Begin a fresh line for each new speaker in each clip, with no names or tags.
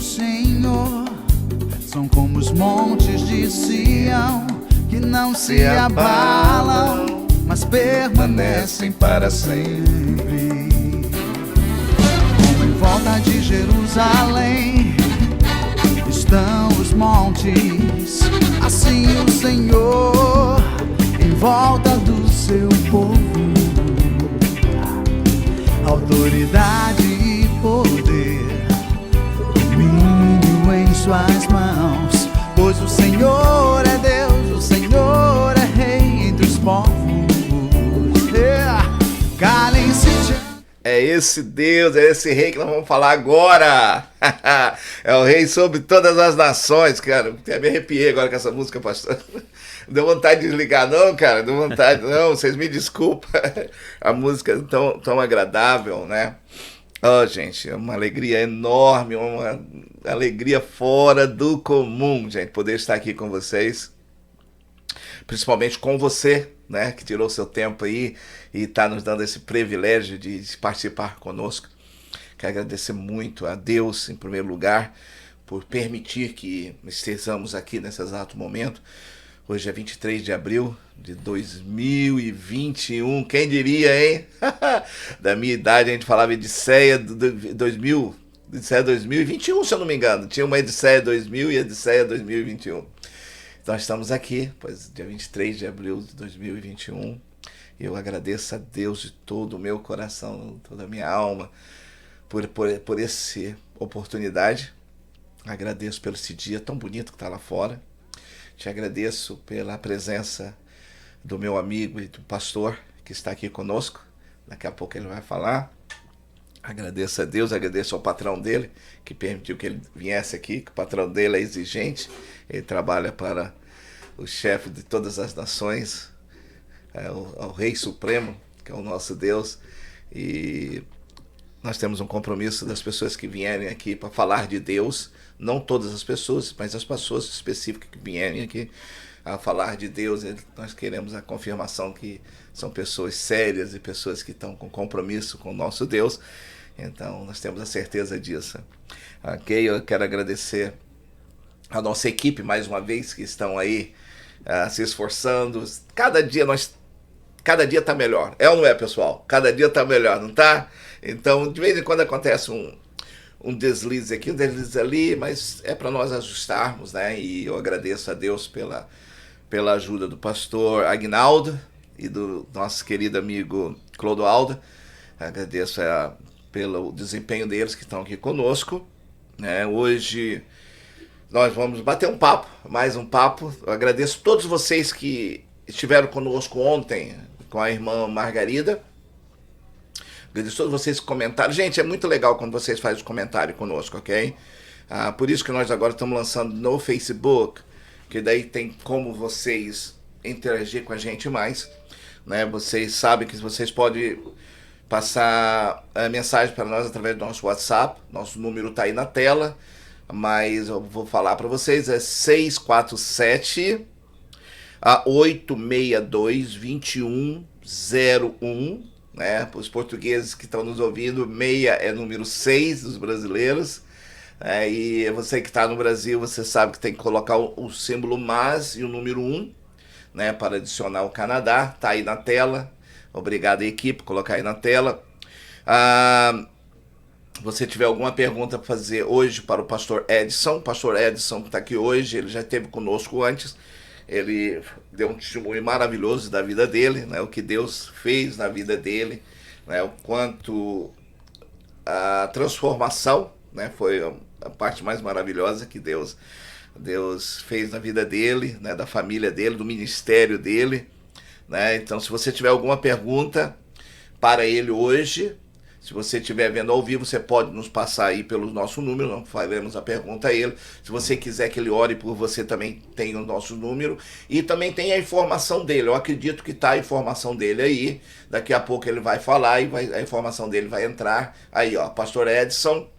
Senhor são como os montes de Sião, que não se abalam, mas permanecem para sempre. Como em volta de Jerusalém estão os montes, assim o Senhor em volta do seu povo. Autoridade e poder, domínio em suas mãos, pois o Senhor é Deus, o Senhor é Rei entre os povos. Calem-se.
É esse Deus, é esse Rei que nós vamos falar agora. É o Rei sobre todas as nações, cara. Até me arrepiei agora com essa música, pastor. Não deu vontade de desligar, não, cara. Não deu vontade, não. Vocês me desculpam. A música é tão agradável, né? Oh, gente, é uma alegria enorme, uma alegria fora do comum, gente, poder estar aqui com vocês. Principalmente com você, né, que tirou seu tempo aí e está nos dando esse privilégio de participar conosco. Quero agradecer muito a Deus, em primeiro lugar, por permitir que estejamos aqui nesse exato momento. Hoje é 23 de abril de 2021. Quem diria, hein? Da minha idade a gente falava Edisseia 2021, se eu não me engano. Tinha uma Edisseia 2000 e Edisseia 2021. Então estamos aqui, pois dia 23 de abril de 2021. Eu agradeço a Deus de todo o meu coração, toda a minha alma, por essa oportunidade. Agradeço pelo esse dia tão bonito que está lá fora. Te agradeço pela presença do meu amigo e do pastor que está aqui conosco. Daqui a pouco ele vai falar. Agradeço a Deus, agradeço ao patrão dele, que permitiu que ele viesse aqui, que o patrão dele é exigente. Ele trabalha para o chefe de todas as nações, o Rei Supremo, que é o nosso Deus. E nós temos um compromisso das pessoas que vierem aqui para falar de Deus. Não todas as pessoas, mas as pessoas específicas que vierem aqui a falar de Deus. Nós queremos a confirmação que são pessoas sérias e pessoas que estão com compromisso com o nosso Deus. Então nós temos a certeza disso. Ok, eu quero agradecer a nossa equipe mais uma vez, que estão aí se esforçando. Cada dia está melhor. É ou não é, pessoal? Cada dia está melhor, não está? Então de vez em quando acontece um deslize aqui, um deslize ali, mas é para nós ajustarmos, né? E eu agradeço a Deus pela ajuda do pastor Agnaldo e do nosso querido amigo Clodoaldo. Agradeço pelo desempenho deles que estão aqui conosco, né? Hoje nós vamos bater um papo, mais um papo. Eu agradeço a todos vocês que estiveram conosco ontem com a irmã Margarida. Agradeço a todos vocês que comentaram. Gente, é muito legal quando vocês fazem os comentários conosco, ok? Por isso que nós agora estamos lançando no Facebook, que daí tem como vocês interagir com a gente mais, né? Vocês sabem que vocês podem passar a mensagem para nós através do nosso WhatsApp. Nosso número está aí na tela, mas eu vou falar para vocês, é 647 862 2101, né? Para os portugueses que estão nos ouvindo, 6 é número 6 dos brasileiros, né? E você que está no Brasil, você sabe que tem que colocar o símbolo mais e o número 1, né? Para adicionar o Canadá. Está aí na tela. Obrigado, equipe, por colocar aí na tela. Você tiver alguma pergunta para fazer hoje para o pastor Edson que está aqui hoje, ele já esteve conosco antes. Ele deu um testemunho maravilhoso da vida dele, né? O que Deus fez na vida dele, né? O quanto a transformação, né? Foi a parte mais maravilhosa que Deus fez na vida dele, né? Da família dele, do ministério dele, né? Então, se você tiver alguma pergunta para ele hoje, se você estiver vendo ao vivo, você pode nos passar aí pelo nosso número, nós faremos a pergunta a ele. Se você quiser que ele ore por você, também tem o nosso número. E também tem a informação dele. Eu acredito que está a informação dele aí. Daqui a pouco ele vai falar e a informação dele vai entrar. Aí, ó, pastor Edson.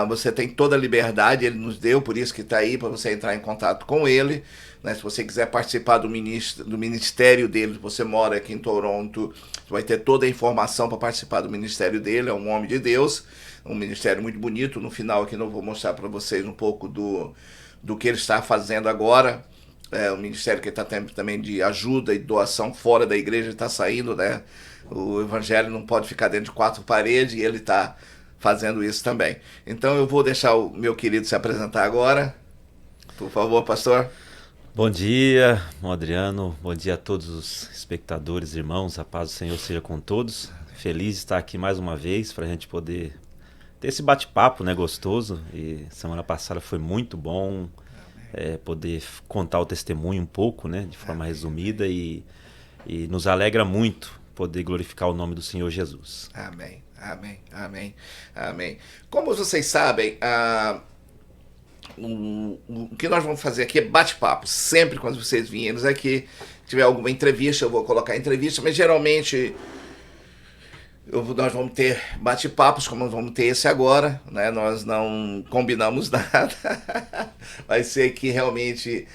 Você tem toda a liberdade, ele nos deu, por isso que está aí, para você entrar em contato com ele. Né? Se você quiser participar do ministério dele, você mora aqui em Toronto, vai ter toda a informação para participar do ministério dele, é um homem de Deus, um ministério muito bonito. No final aqui eu vou mostrar para vocês um pouco do que ele está fazendo agora. Um ministério que está tendo também de ajuda e doação fora da igreja, está saindo, né? O evangelho não pode ficar dentro de 4 paredes, e ele está fazendo isso também. Então eu vou deixar o meu querido se apresentar agora. Por favor, pastor.
Bom dia, Adriano. Bom dia a todos os espectadores, irmãos. A paz do Senhor seja com todos. Feliz de estar aqui mais uma vez para a gente poder ter esse bate-papo, né, gostoso. E semana passada foi muito bom poder contar o testemunho um pouco, né, de forma resumida, e nos alegra muito poder glorificar o nome do Senhor Jesus.
Amém, amém, amém, amém. Como vocês sabem, o que nós vamos fazer aqui é bate-papo. Sempre quando vocês vierem aqui, tiver alguma entrevista, eu vou colocar entrevista, mas geralmente nós vamos ter bate-papos, como nós vamos ter esse agora, né? Nós não combinamos nada. Vai ser aqui realmente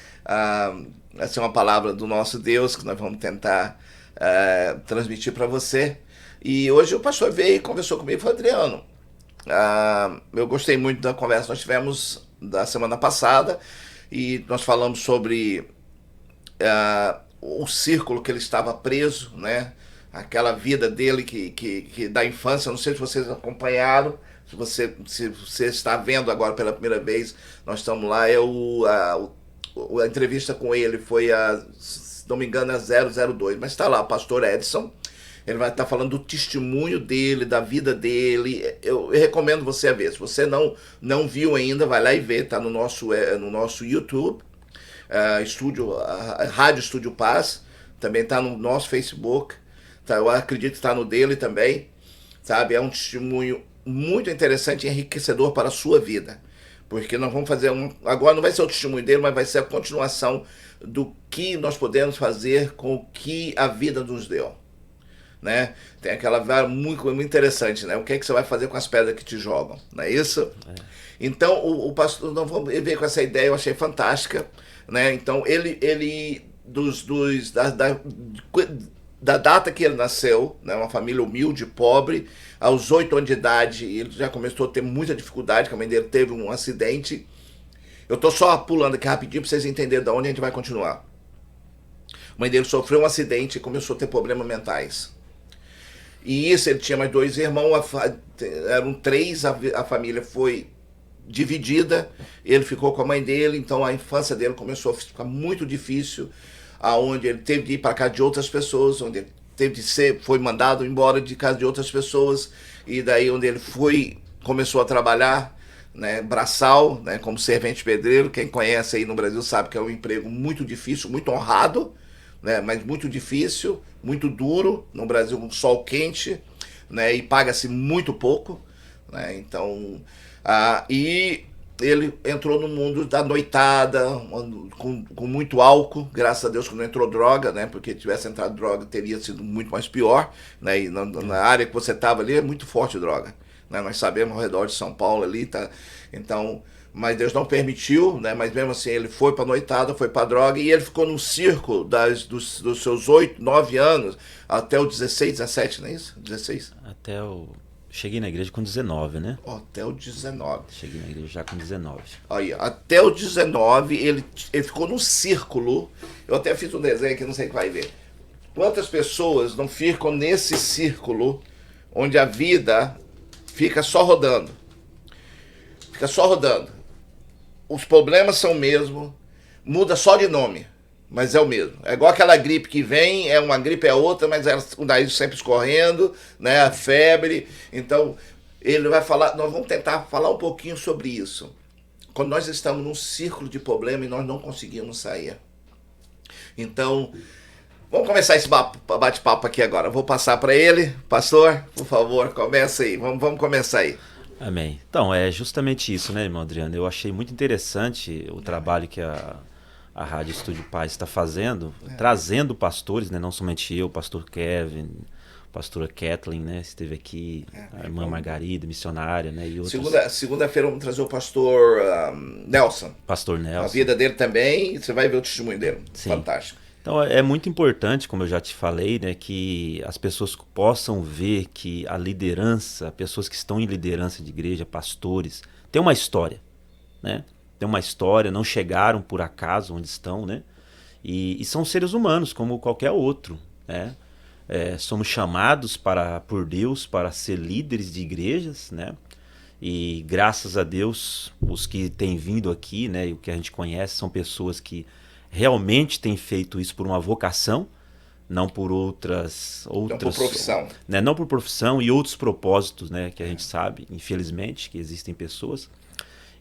vai ser uma palavra do nosso Deus que nós vamos tentar transmitir para você. E hoje o pastor veio e conversou comigo e falou: Adriano, eu gostei muito da conversa que nós tivemos da semana passada, e nós falamos sobre o círculo que ele estava preso, né? Aquela vida dele que da infância. Não sei se vocês acompanharam, se você está vendo agora pela primeira vez, nós estamos lá. A entrevista com ele foi se não me engano, a 002, mas está lá o pastor Edson. Ele vai estar falando do testemunho dele, da vida dele. Eu recomendo você a ver. Se você não viu ainda, vai lá e vê. Está no nosso YouTube, Rádio Estúdio Paz. Também está no nosso Facebook. Tá, eu acredito que está no dele também. Sabe? É um testemunho muito interessante e enriquecedor para a sua vida. Porque nós vamos fazer agora não vai ser o testemunho dele, mas vai ser a continuação do que nós podemos fazer com o que a vida nos deu. Né? Tem aquela muito, muito interessante, né? O que é que você vai fazer com as pedras que te jogam, não é isso? Então o pastor, nós vamos ver com essa ideia, eu achei fantástica, né? Então ele da data que ele nasceu, né? Uma família humilde, pobre, aos 8 anos de idade ele já começou a ter muita dificuldade, que a mãe dele teve um acidente. Eu tô só pulando aqui rapidinho para vocês entenderem de onde a gente vai continuar. A mãe dele sofreu um acidente e começou a ter problemas mentais. E isso, ele tinha mais 2 irmãos, eram 3, a família foi dividida, ele ficou com a mãe dele, então a infância dele começou a ficar muito difícil, aonde ele teve de ir para casa de outras pessoas, onde ele foi mandado embora de casa de outras pessoas, e daí onde ele começou a trabalhar, né, braçal, né, como servente pedreiro. Quem conhece aí no Brasil sabe que é um emprego muito difícil, muito honrado, né, mas muito difícil, muito duro. No Brasil, um sol quente, né, e paga-se muito pouco, né. Então, e ele entrou no mundo da noitada, com muito álcool. Graças a Deus que não entrou droga, né, porque se tivesse entrado droga teria sido muito mais pior, né, e na área que você estava ali é muito forte droga, né, nós sabemos ao redor de São Paulo ali, tá? Então, mas Deus não permitiu, né? Mas mesmo assim ele foi para noitada, foi para droga, e ele ficou num círculo dos seus 8, 9 anos até o 16, 17, não é isso? 16?
Cheguei na igreja com 19, né?
Até o 19.
Cheguei na igreja já com 19.
Aí, até o 19 ele ficou num círculo. Eu até fiz um desenho aqui, não sei o que vai ver. Quantas pessoas não ficam nesse círculo onde a vida fica só rodando? Fica só rodando. Os problemas são o mesmo, muda só de nome, mas é o mesmo. É igual aquela gripe que vem, é uma gripe, é outra, mas o nariz sempre escorrendo, né, a febre. Então, ele vai falar, nós vamos tentar falar um pouquinho sobre isso. Quando nós estamos num círculo de problema e nós não conseguimos sair. Então, vamos começar esse bate-papo aqui agora. Vou passar para ele. Pastor, por favor, começa aí. Vamos começar aí.
Amém. Então, é justamente isso, né, irmão Adriano? Eu achei muito interessante o trabalho que a Rádio Estúdio Paz está fazendo, trazendo pastores, né, não somente eu, o pastor Kevin, o pastora Kathleen, né? Esteve aqui, a irmã Margarida, missionária, né? E outros.
Segunda-feira vamos trazer o pastor Nelson.
Pastor Nelson.
A vida dele também, você vai ver o testemunho dele.
Sim.
Fantástico.
Então é muito importante, como eu já te falei, né, que as pessoas possam ver que a liderança, pessoas que estão em liderança de igreja, pastores, tem uma história, né? Tem uma história, não chegaram por acaso onde estão, né? E são seres humanos como qualquer outro, né? Somos chamados por Deus para ser líderes de igrejas, né? E graças a Deus, os que têm vindo aqui, né, e o que a gente conhece são pessoas que realmente têm feito isso por uma vocação, não por outras
não por profissão,
né, não por profissão e outros propósitos, né, que a gente sabe, infelizmente, que existem pessoas.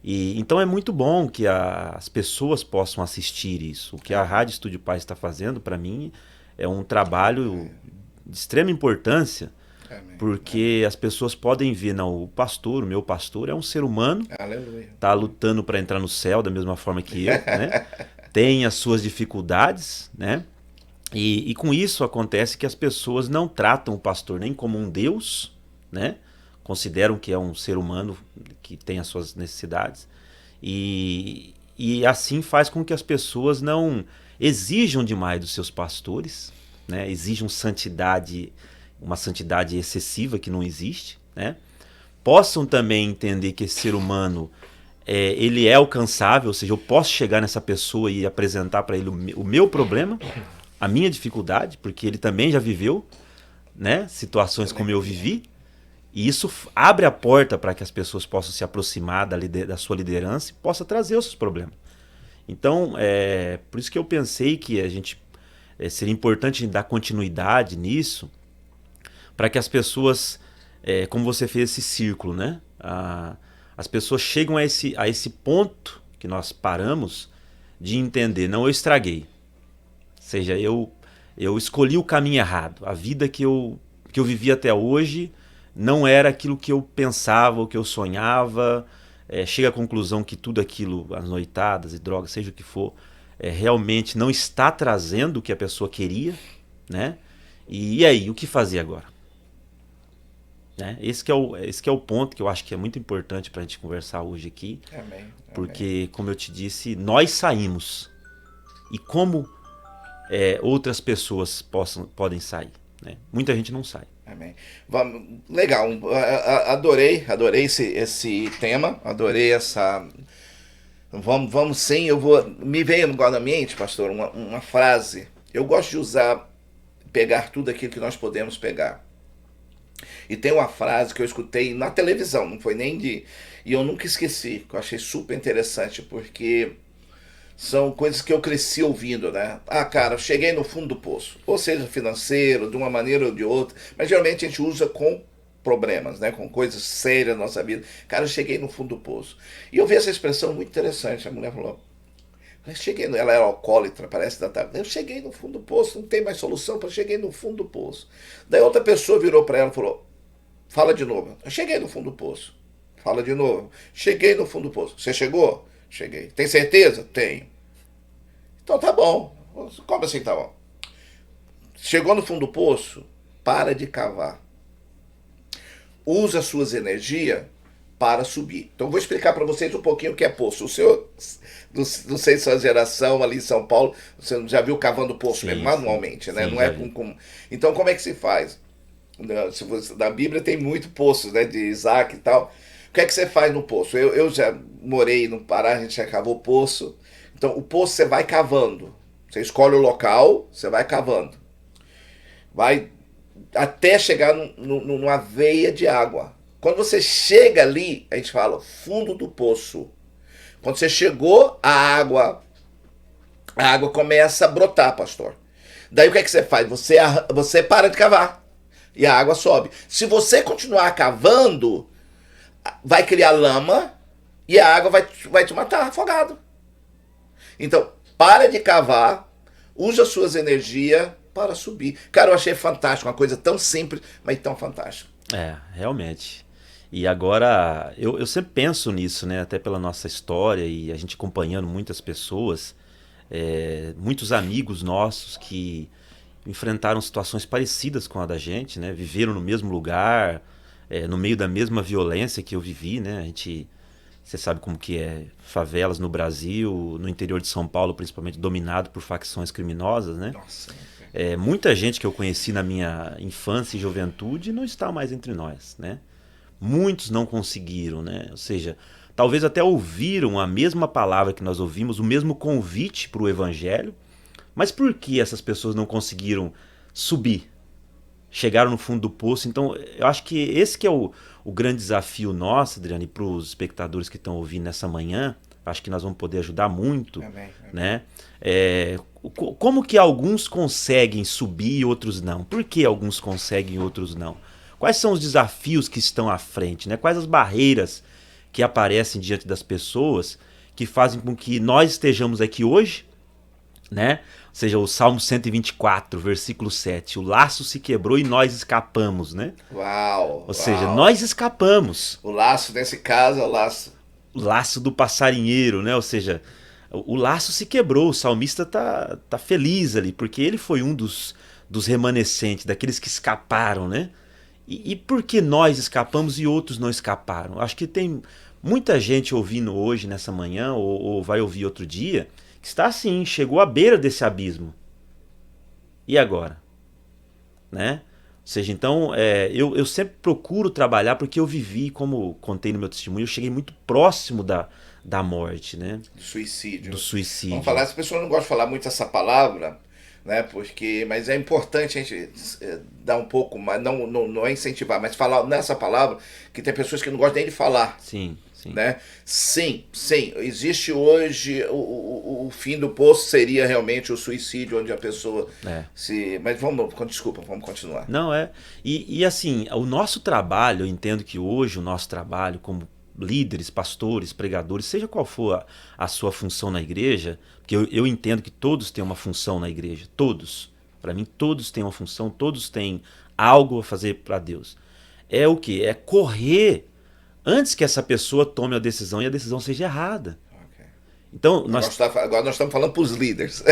E então é muito bom que as pessoas possam assistir isso. O que a Rádio Estúdio Paz está fazendo, para mim, é um trabalho de extrema importância.
Amém.
Porque as pessoas podem ver, não, o pastor, o meu pastor é um ser humano,
Aleluia.
Tá lutando para entrar no céu da mesma forma que eu, né? Tem as suas dificuldades, né? E com isso acontece que as pessoas não tratam o pastor nem como um Deus, né? Consideram que é um ser humano que tem as suas necessidades. E assim faz com que as pessoas não exijam demais dos seus pastores, né? Exijam santidade, uma santidade excessiva que não existe, né? Possam também entender que esse ser humano ele é alcançável, ou seja, eu posso chegar nessa pessoa e apresentar para ele o meu problema, a minha dificuldade, porque ele também já viveu, né, situações como eu vivi, e isso abre a porta para que as pessoas possam se aproximar da sua liderança e possam trazer os seus problemas. Então, por isso que eu pensei que a gente seria importante dar continuidade nisso, para que as pessoas, como você fez esse círculo, né? As pessoas chegam a esse ponto que nós paramos de entender, não, eu estraguei. Ou seja, eu escolhi o caminho errado. A vida que eu vivi até hoje não era aquilo que eu pensava, o que eu sonhava. Chega à conclusão que tudo aquilo, as noitadas e drogas, seja o que for, realmente não está trazendo o que a pessoa queria, né? E aí, o que fazer agora? Né? Esse que é o ponto que eu acho que é muito importante para a gente conversar hoje aqui.
Amém.
Porque, como eu te disse, nós saímos. E como outras pessoas podem sair? Né? Muita gente não sai.
Amém. Legal. Adorei esse tema. Adorei essa... Vamos sim. Me veio agora na mente, pastor, uma frase. Eu gosto de pegar tudo aquilo que nós podemos pegar. E tem uma frase que eu escutei na televisão, não foi nem e eu nunca esqueci, que eu achei super interessante, porque são coisas que eu cresci ouvindo, né? Cara, eu cheguei no fundo do poço, ou seja, financeiro, de uma maneira ou de outra, mas geralmente a gente usa com problemas, né? Com coisas sérias na nossa vida. Cara, eu cheguei no fundo do poço. E eu vi essa expressão muito interessante, a mulher falou, ela era alcoólatra, parece, eu cheguei no fundo do poço, não tem mais solução, eu cheguei no fundo do poço. Daí outra pessoa virou para ela e falou, fala de novo, eu cheguei no fundo do poço. Fala de novo, cheguei no fundo do poço. Você chegou? Cheguei. Tem certeza? Tenho. Então tá bom. Como assim tá bom? Chegou no fundo do poço, para de cavar. Usa suas energias para subir. Então vou explicar para vocês um pouquinho o que é poço. O senhor, não sei se sua geração ali em São Paulo, você já viu cavando poço mesmo, manualmente, né?
Sim,
não é com... Então como é que se faz? Na Bíblia tem muito poços, né? De Isaac e tal. O que é que você faz no poço? Eu já morei no Pará, a gente já cavou poço. Então o poço você vai cavando. Você escolhe o local, você vai cavando. Vai até chegar numa veia de água. Quando você chega ali, a gente fala fundo do poço. Quando você chegou, a água começa a brotar, pastor. Daí o que é que você faz? Você para de cavar e a água sobe. Se você continuar cavando, vai criar lama e a água vai te matar afogado. Então, para de cavar, use as suas energias para subir. Cara, eu achei fantástico, uma coisa tão simples, mas tão fantástica.
Realmente. E agora, eu sempre penso nisso, né? Até pela nossa história e a gente acompanhando muitas pessoas, muitos amigos nossos que enfrentaram situações parecidas com a da gente, né? Viveram no mesmo lugar, no meio da mesma violência que eu vivi, né? Você sabe como que é, favelas no Brasil, no interior de São Paulo, principalmente, dominado por facções criminosas, né?
Nossa.
Muita gente que eu conheci na minha infância e juventude não está mais entre nós, né? Muitos não conseguiram, né? Ou seja, talvez até ouviram a mesma palavra que nós ouvimos, o mesmo convite para o evangelho, mas por que essas pessoas não conseguiram subir? Chegaram no fundo do poço. Então, eu acho que esse que é o grande desafio nosso, Adriano, e para os espectadores que estão ouvindo nessa manhã, acho que nós vamos poder ajudar muito,
Amém.
né? Como que alguns conseguem subir e outros não? Por que alguns conseguem e outros não? Quais são os desafios que estão à frente, né? Quais as barreiras que aparecem diante das pessoas que fazem com que nós estejamos aqui hoje, né? Ou seja, o Salmo 124, versículo 7, o laço se quebrou e nós escapamos, né?
Uau!
Ou seja, nós escapamos.
O laço, nesse caso, é o laço.
O laço do passarinheiro, né? Ou seja, o laço se quebrou, o salmista tá feliz ali, porque ele foi um dos remanescentes, daqueles que escaparam, né? E por que nós escapamos e outros não escaparam? Acho que tem muita gente ouvindo hoje, nessa manhã, ou vai ouvir outro dia, que está assim, chegou à beira desse abismo. E agora? Né? Ou seja, então, eu sempre procuro trabalhar porque eu vivi, como contei no meu testemunho, eu cheguei muito próximo da morte, né?
Do suicídio.
Do suicídio.
Vamos falar, as pessoas não gostam de falar muito essa palavra, né? Mas é importante a gente dar um pouco, mas não é incentivar, mas falar nessa palavra, que tem pessoas que não gostam nem de falar.
Sim, sim.
Né? Sim, existe hoje o fim do poço seria realmente o suicídio, onde a pessoa se... Mas vamos continuar.
Não, e assim, o nosso trabalho, eu entendo que hoje o nosso trabalho como líderes, pastores, pregadores, seja qual for a sua função na igreja, porque eu entendo que todos têm uma função na igreja, todos. Para mim, todos têm uma função, todos têm algo a fazer para Deus. É o quê? É correr antes que essa pessoa tome a decisão e a decisão seja errada.
Okay.
Então,
agora nós estamos falando para os líderes.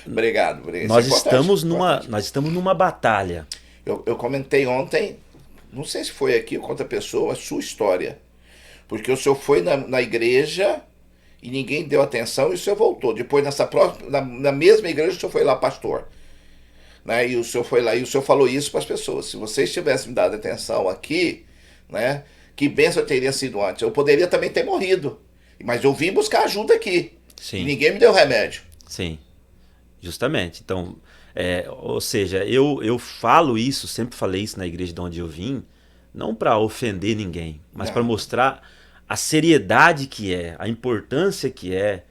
Obrigado.
Nós estamos numa batalha.
Eu comentei ontem, não sei se foi aqui ou com outra pessoa, a sua história. Porque o senhor foi na igreja e ninguém deu atenção e o senhor voltou. Depois, na mesma igreja, o senhor foi lá pastor. Né? E o senhor foi lá e o senhor falou isso para as pessoas. Se vocês tivessem me dado atenção aqui, né, que bênção teria sido antes. Eu poderia também ter morrido. Mas eu vim buscar ajuda aqui.
Sim.
E ninguém me deu remédio.
Sim, justamente. Então, ou seja, eu falo isso, sempre falei isso na igreja de onde eu vim, não para ofender ninguém, mas para mostrar a seriedade que é, a importância que é,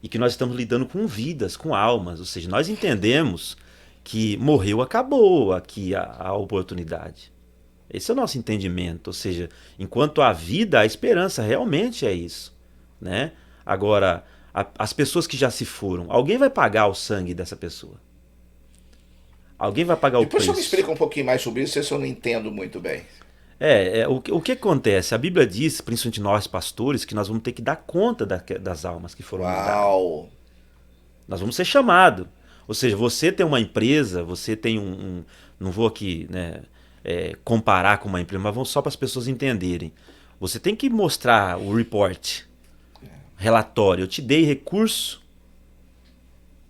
e que nós estamos lidando com vidas, com almas. Ou seja, nós entendemos que morreu, acabou aqui a oportunidade. Esse é o nosso entendimento. Ou seja, enquanto há vida, a esperança realmente é isso, né? Agora, as pessoas que já se foram, alguém vai pagar o sangue dessa pessoa. Alguém vai pagar o preço.
Depois você me explica um pouquinho mais sobre isso, se eu não entendo muito bem.
O que acontece? A Bíblia diz, principalmente nós pastores, que nós vamos ter que dar conta das almas que foram dadas. Nós vamos ser chamados. Ou seja, você tem uma empresa, você tem não vou aqui, né, comparar com uma empresa, mas vamos só para as pessoas entenderem. Você tem que mostrar o report, relatório. Eu te dei recurso,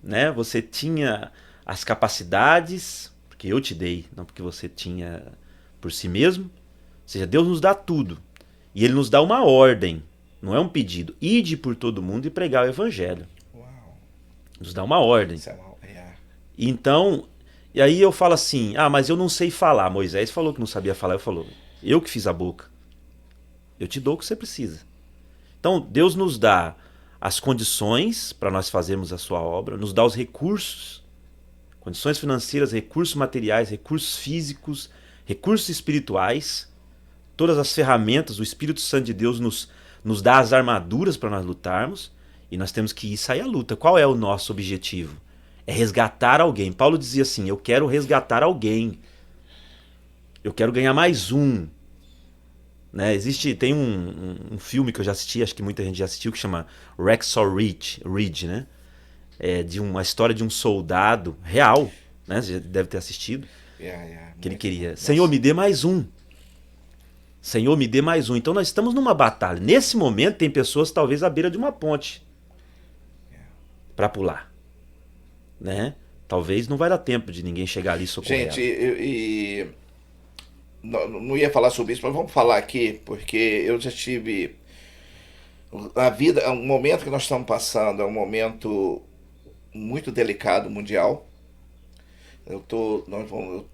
né? Você tinha as capacidades, porque eu te dei, não porque você tinha por si mesmo. Ou seja, Deus nos dá tudo. E Ele nos dá uma ordem, não é um pedido. Ide por todo mundo e pregar o evangelho.
Uau.
Nos dá uma ordem. Então, e aí eu falo assim, mas eu não sei falar. Moisés falou que não sabia falar, eu que fiz a boca. Eu te dou o que você precisa. Então, Deus nos dá as condições para nós fazermos a sua obra, nos dá os recursos, condições financeiras, recursos materiais, recursos físicos, recursos espirituais, todas as ferramentas, o Espírito Santo de Deus nos dá as armaduras para nós lutarmos, e nós temos que sair à luta. Qual é o nosso objetivo? É resgatar alguém. Paulo dizia assim, eu quero resgatar alguém. Eu quero ganhar mais um. Né? Tem um filme que eu já assisti, acho que muita gente já assistiu, que chama Hacksaw Ridge, né? De uma história de um soldado real. né? Você já deve ter assistido. Que ele queria.
Nossa.
Senhor, me dê mais um. Senhor, me dê mais um. Então nós estamos numa batalha. Nesse momento tem pessoas talvez à beira de uma ponte para pular, né? Talvez não vai dar tempo de ninguém chegar ali e socorrer.
Gente, não ia falar sobre isso, mas vamos falar aqui, porque eu já tive a vida, o momento que nós estamos passando é um momento muito delicado mundial. Eu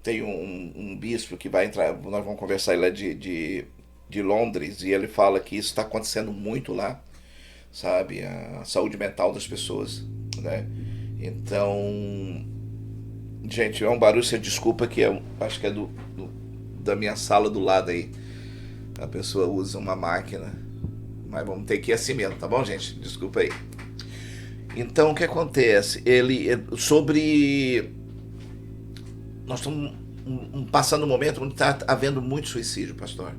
tenho um bispo que vai entrar, nós vamos conversar, ele é de Londres, e ele fala que isso está acontecendo muito lá, sabe? A saúde mental das pessoas, né? Então, gente, é um barulho, você desculpa que acho que é da minha sala do lado aí. A pessoa usa uma máquina, mas vamos ter que ir assim mesmo, tá bom, gente? Desculpa aí. Então, o que acontece? Nós estamos passando um momento onde está havendo muito suicídio, pastor.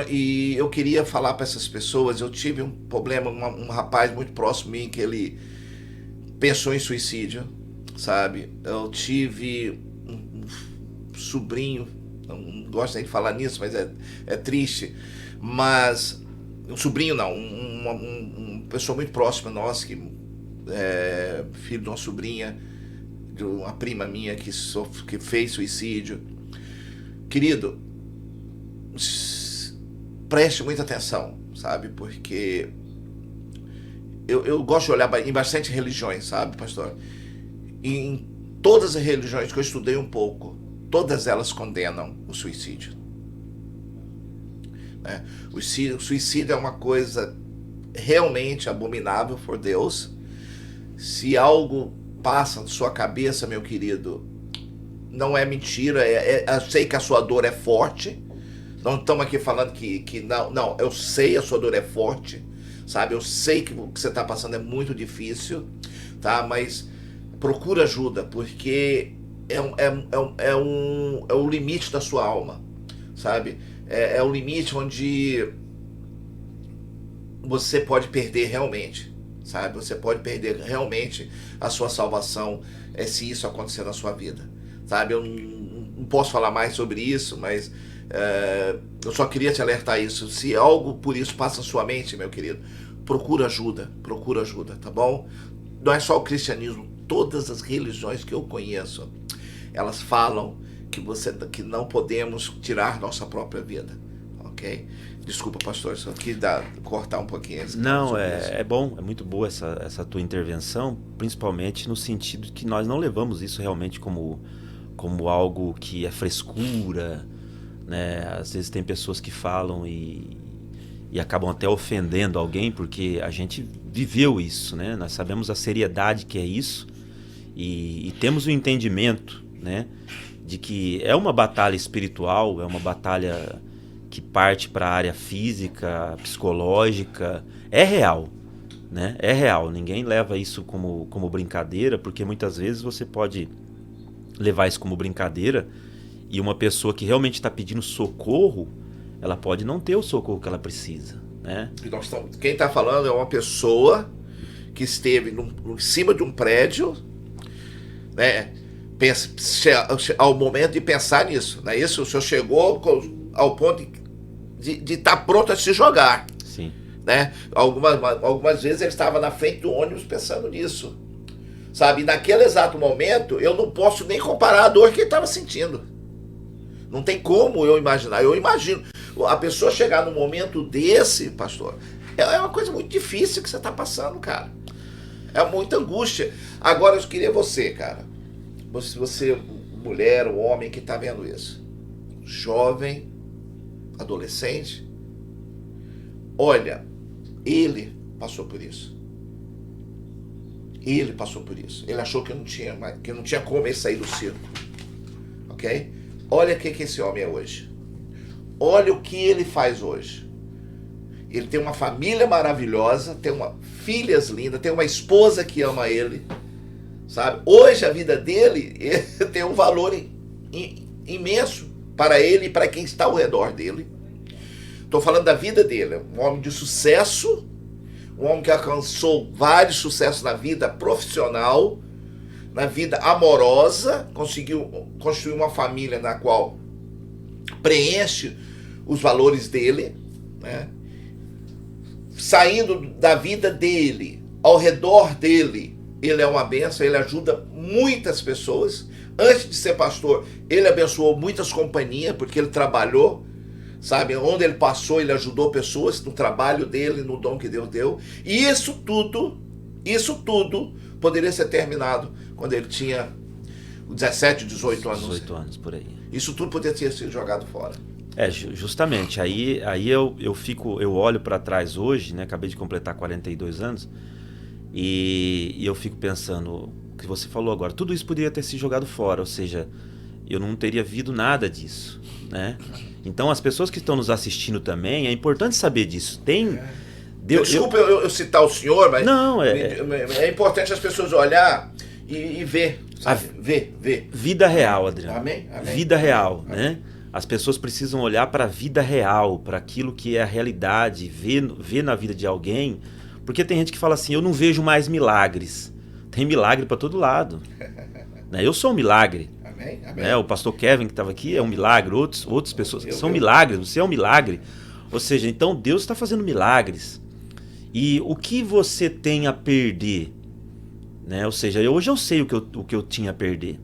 E eu queria falar para essas pessoas, eu tive um problema, um rapaz muito próximo a mim, que ele pensou em suicídio, sabe? Eu tive um sobrinho, não gosto nem de falar nisso, mas é triste, mas um sobrinho não, uma pessoa muito próxima nossa, filho de uma sobrinha, de uma prima minha que fez suicídio. Querido, preste muita atenção, sabe? Porque eu gosto de olhar em bastante religiões, sabe, pastor? E em todas as religiões que eu estudei um pouco, todas elas condenam o suicídio. Né? O suicídio é uma coisa realmente abominável por Deus. Se algo passa na sua cabeça, meu querido, não é mentira, eu sei que a sua dor é forte, não estamos aqui falando que não, eu sei a sua dor é forte, sabe, eu sei que o que você está passando é muito difícil, tá, mas procura ajuda, porque é o limite da sua alma, sabe, é o limite onde você pode perder realmente, sabe? Você pode perder realmente a sua salvação se isso acontecer na sua vida, sabe? Eu não posso falar mais sobre isso, mas eu só queria te alertar isso. Se algo por isso passa na sua mente, meu querido, procura ajuda, tá bom? Não é só o cristianismo, todas as religiões que eu conheço, elas falam que não podemos tirar nossa própria vida, ok? Desculpa, pastor, só quis cortar um pouquinho.
Não, é bom, é muito boa essa tua intervenção, principalmente no sentido de que nós não levamos isso realmente como algo que é frescura, né? Às vezes tem pessoas que falam e acabam até ofendendo alguém, porque a gente viveu isso, né? Nós sabemos a seriedade que é isso e temos o entendimento, né, de que é uma batalha espiritual, é uma batalha que parte para a área física, psicológica, é real, né? É real, ninguém leva isso como brincadeira, porque muitas vezes você pode levar isso como brincadeira e uma pessoa que realmente está pedindo socorro, ela pode não ter o socorro que ela precisa, né?
Quem está falando é uma pessoa que esteve em cima de um prédio, né? Ao momento de pensar nisso, né? Isso, o senhor chegou ao ponto de estar pronto a se jogar.
Sim.
Né? Algumas vezes ele estava na frente do ônibus pensando nisso, sabe? E naquele exato momento eu não posso nem comparar a dor que ele estava sentindo. Não tem como eu imaginar. Eu imagino a pessoa chegar num momento desse, pastor, é uma coisa muito difícil que você está passando, cara. É muita angústia. Agora eu queria você, cara, você, mulher, o homem que está vendo isso, jovem, adolescente, olha, ele passou por isso. Ele passou por isso. Ele achou que não tinha como ele sair do circo. Ok? Olha o que esse homem é hoje. Olha o que ele faz hoje. Ele tem uma família maravilhosa, tem filhas lindas, tem uma esposa que ama ele. Sabe? Hoje a vida dele tem um valor imenso para ele e para quem está ao redor dele. Estou falando da vida dele. Um homem de sucesso, um homem que alcançou vários sucessos na vida profissional, na vida amorosa, conseguiu construir uma família na qual preenche os valores dele, né? Saindo da vida dele, ao redor dele, ele é uma bênção, ele ajuda muitas pessoas. Antes de ser pastor, ele abençoou muitas companhias, porque ele trabalhou, sabe? Onde ele passou, ele ajudou pessoas no trabalho dele, no dom que Deus deu. E isso tudo poderia ser terminado quando ele tinha 17, 18 anos.
18 anos, por aí.
Isso tudo poderia ter sido jogado fora.
Justamente. Aí eu olho para trás hoje, né? Acabei de completar 42 anos, e eu fico pensando, o que você falou agora, tudo isso poderia ter sido jogado fora, ou seja, eu não teria visto nada disso, né? Então as pessoas que estão nos assistindo também, é importante saber disso.
Desculpa eu citar o senhor, mas
não,
é importante as pessoas olhar e ver, sabe? Ver.
Vida real, Adriano.
Amém?
Vida real,
Amém.
né? As pessoas precisam olhar para a vida real, para aquilo que é a realidade, ver na vida de alguém, porque tem gente que fala assim, eu não vejo mais milagres. Tem milagre para todo lado. Né? Eu sou um milagre.
Amém.
Né? O pastor Kevin que estava aqui é um milagre, outras pessoas são milagres, você é um milagre. Ou seja, então Deus está fazendo milagres. E o que você tem a perder? Né? Ou seja, hoje eu sei o que eu tinha a perder.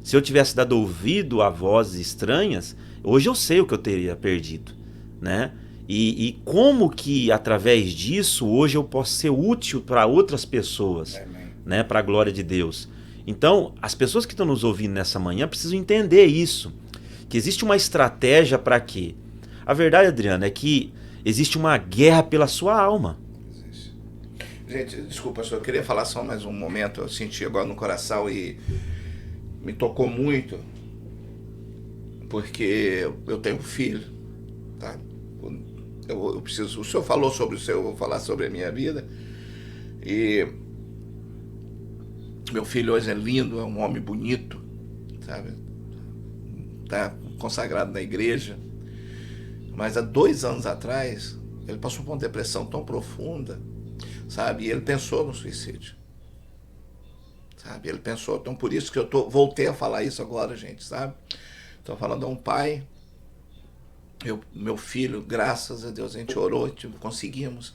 Se eu tivesse dado ouvido a vozes estranhas, hoje eu sei o que eu teria perdido, né? E como que através disso hoje eu posso ser útil para outras pessoas, né? Para a glória de Deus. Então, as pessoas que estão nos ouvindo nessa manhã precisam entender isso, que existe uma estratégia para quê? A verdade, Adriano, é que existe uma guerra pela sua alma.
Gente, desculpa, eu queria falar só mais um momento, eu senti agora no coração e me tocou muito, porque eu tenho um filho, tá? Eu preciso, o senhor falou sobre o seu, eu vou falar sobre a minha vida, e meu filho hoje é lindo, é um homem bonito, sabe? Tá consagrado na igreja, mas há 2 anos atrás, ele passou por uma depressão tão profunda, sabe? E ele pensou no suicídio. Sabe? Ele pensou, então por isso que eu voltei a falar isso agora, gente, sabe? Estou falando a um pai, meu filho, graças a Deus, a gente orou, conseguimos,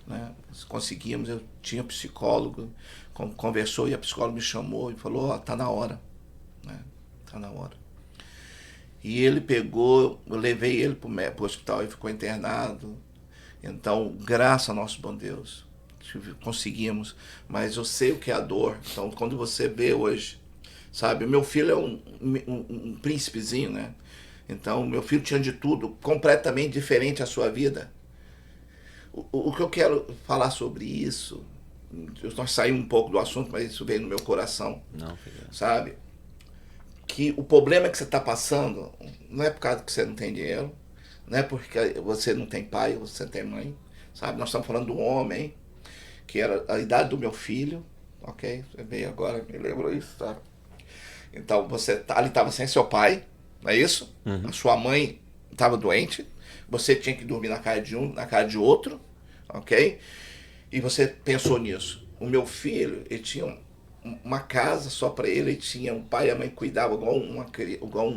né? Conseguimos, eu tinha psicólogo, conversou e a psicóloga me chamou e falou, tá na hora, né? Tá na hora. E ele pegou, eu levei ele pro hospital e ficou internado. Então, graças ao nosso bom Deus, conseguimos, mas eu sei o que é a dor. Então, quando você vê hoje, sabe, meu filho é um príncipezinho, né? Então, meu filho tinha de tudo, completamente diferente a sua vida. O que eu quero falar sobre isso, nós saímos um pouco do assunto, mas isso veio no meu coração.
Não,
sabe? Que o problema que você está passando não é por causa que você não tem dinheiro, não é porque você não tem pai, você tem mãe, sabe? Nós estamos falando de um homem que era a idade do meu filho, ok? Você veio agora, me lembrou isso, tá? Então, ele estava sem seu pai, não é isso?
Uhum.
A sua mãe estava doente, você tinha que dormir na casa de um, na casa de outro, ok? E você pensou nisso. O meu filho, ele tinha uma casa só para ele tinha um pai e a mãe cuidavam igual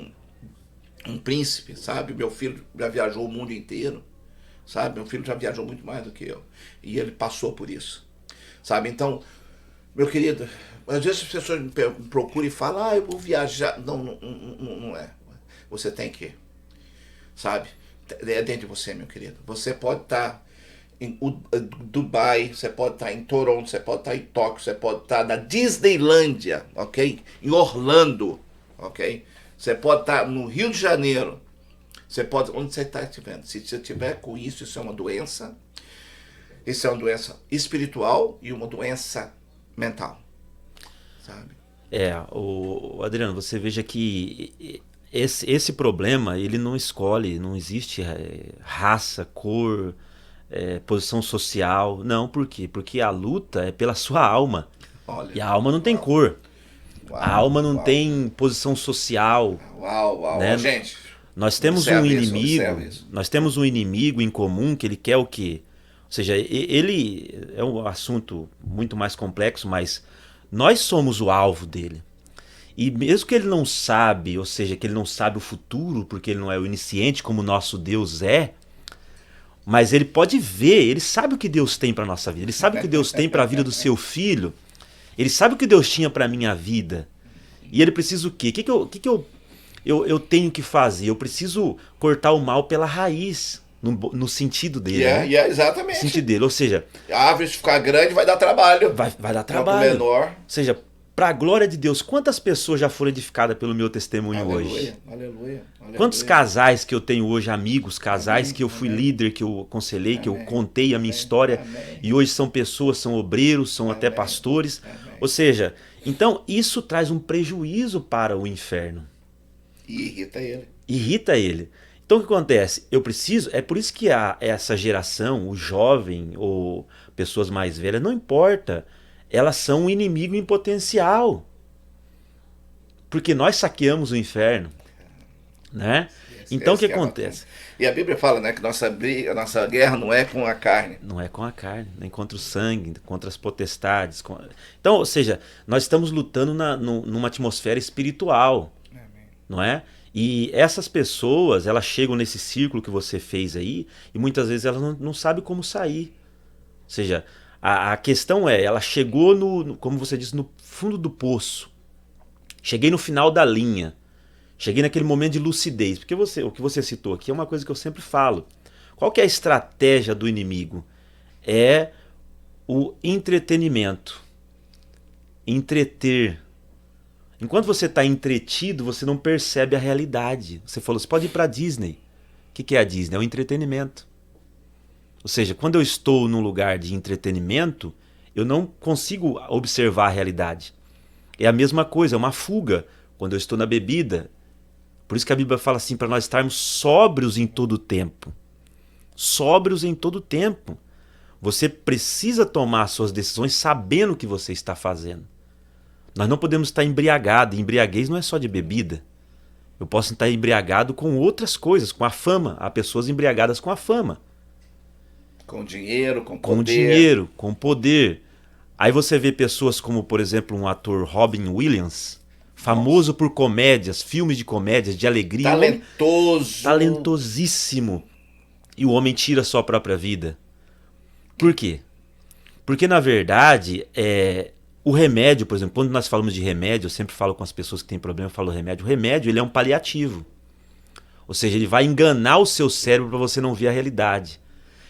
um príncipe, sabe? Meu filho já viajou o mundo inteiro, sabe? Meu filho já viajou muito mais do que eu. E ele passou por isso, sabe? Então, meu querido, às vezes as pessoas me procuram e falam, eu vou viajar. Não é. Você tem que, sabe? É dentro de você, meu querido. Você pode estar em Dubai, você pode estar em Toronto, você pode estar em Tóquio, você pode estar na Disneylândia, ok? Em Orlando, ok? Você pode estar no Rio de Janeiro, você pode, onde você está estiver. Se você tiver com isso, isso é uma doença espiritual e uma doença mental, sabe?
Adriano, você veja que esse problema, ele não escolhe, não existe raça, cor, posição social. Não, por quê? Porque a luta é pela sua alma.
Olha,
e a alma não tem cor. A alma não tem posição social. Né?
Gente,
nós temos um inimigo em comum que ele quer o quê? Ou seja, ele é um assunto muito mais complexo, mas Nós somos o alvo dele. E mesmo que ele não sabe, ou seja, que ele não sabe o futuro, porque ele não é o iniciante como o nosso Deus é, mas ele pode ver, ele sabe o que Deus tem para a nossa vida, ele sabe o que Deus tem para a vida do seu filho, ele sabe o que Deus tinha para a minha vida. E ele precisa o quê? O que eu tenho que fazer? Eu preciso cortar o mal pela raiz, no sentido dele. Né?
Exatamente.
No sentido dele, ou seja...
A árvore se ficar grande vai dar trabalho.
Vai dar trabalho.
Menor.
Ou seja, para a glória de Deus, quantas pessoas já foram edificadas pelo meu testemunho hoje?
Aleluia.
Quantos casais que eu tenho hoje, amigos, casais que eu fui líder, que eu aconselhei, que eu contei a minha história, e hoje são pessoas, são obreiros, são até pastores. Ou seja, então isso traz um prejuízo para o inferno.
E
Irrita ele. Então o que acontece? É por isso que essa geração, o jovem ou pessoas mais velhas, não importa, elas são um inimigo em potencial. Porque nós saqueamos o inferno. Né? Então o que acontece?
E a Bíblia fala, né, que nossa guerra não é com a carne.
Não é com a carne, nem contra o sangue, contra as potestades. Então, ou seja, nós estamos lutando numa atmosfera espiritual.
Amém.
Não é? E essas pessoas, elas chegam nesse círculo que você fez aí, e muitas vezes elas não sabem como sair. Ou seja, a questão é, ela chegou como você disse, no fundo do poço. Cheguei no final da linha. Cheguei naquele momento de lucidez. Porque o que você citou aqui é uma coisa que eu sempre falo. Qual que é a estratégia do inimigo? É o entretenimento. Entreter. Enquanto você está entretido, você não percebe a realidade. Você falou, você pode ir para a Disney. O que é a Disney? É o entretenimento. Ou seja, quando eu estou num lugar de entretenimento, eu não consigo observar a realidade. É a mesma coisa, é uma fuga. Quando eu estou na bebida. Por isso que a Bíblia fala assim, para nós estarmos sóbrios em todo o tempo. Sóbrios em todo o tempo. Você precisa tomar suas decisões sabendo o que você está fazendo. Nós não podemos estar embriagados. Embriaguez não é só de bebida. Eu posso estar embriagado com outras coisas, com a fama. Há pessoas embriagadas com a fama.
Com dinheiro, com poder.
Com dinheiro, com poder. Aí você vê pessoas como, por exemplo, um ator Robin Williams, famoso por comédias, filmes de comédias, de alegria.
Talentoso.
Talentosíssimo. E o homem tira a sua própria vida. Por quê? Porque, na verdade, o remédio, por exemplo, quando nós falamos de remédio, eu sempre falo com as pessoas que têm problema, eu falo remédio. O remédio, ele é um paliativo. Ou seja, ele vai enganar o seu cérebro para você não ver a realidade.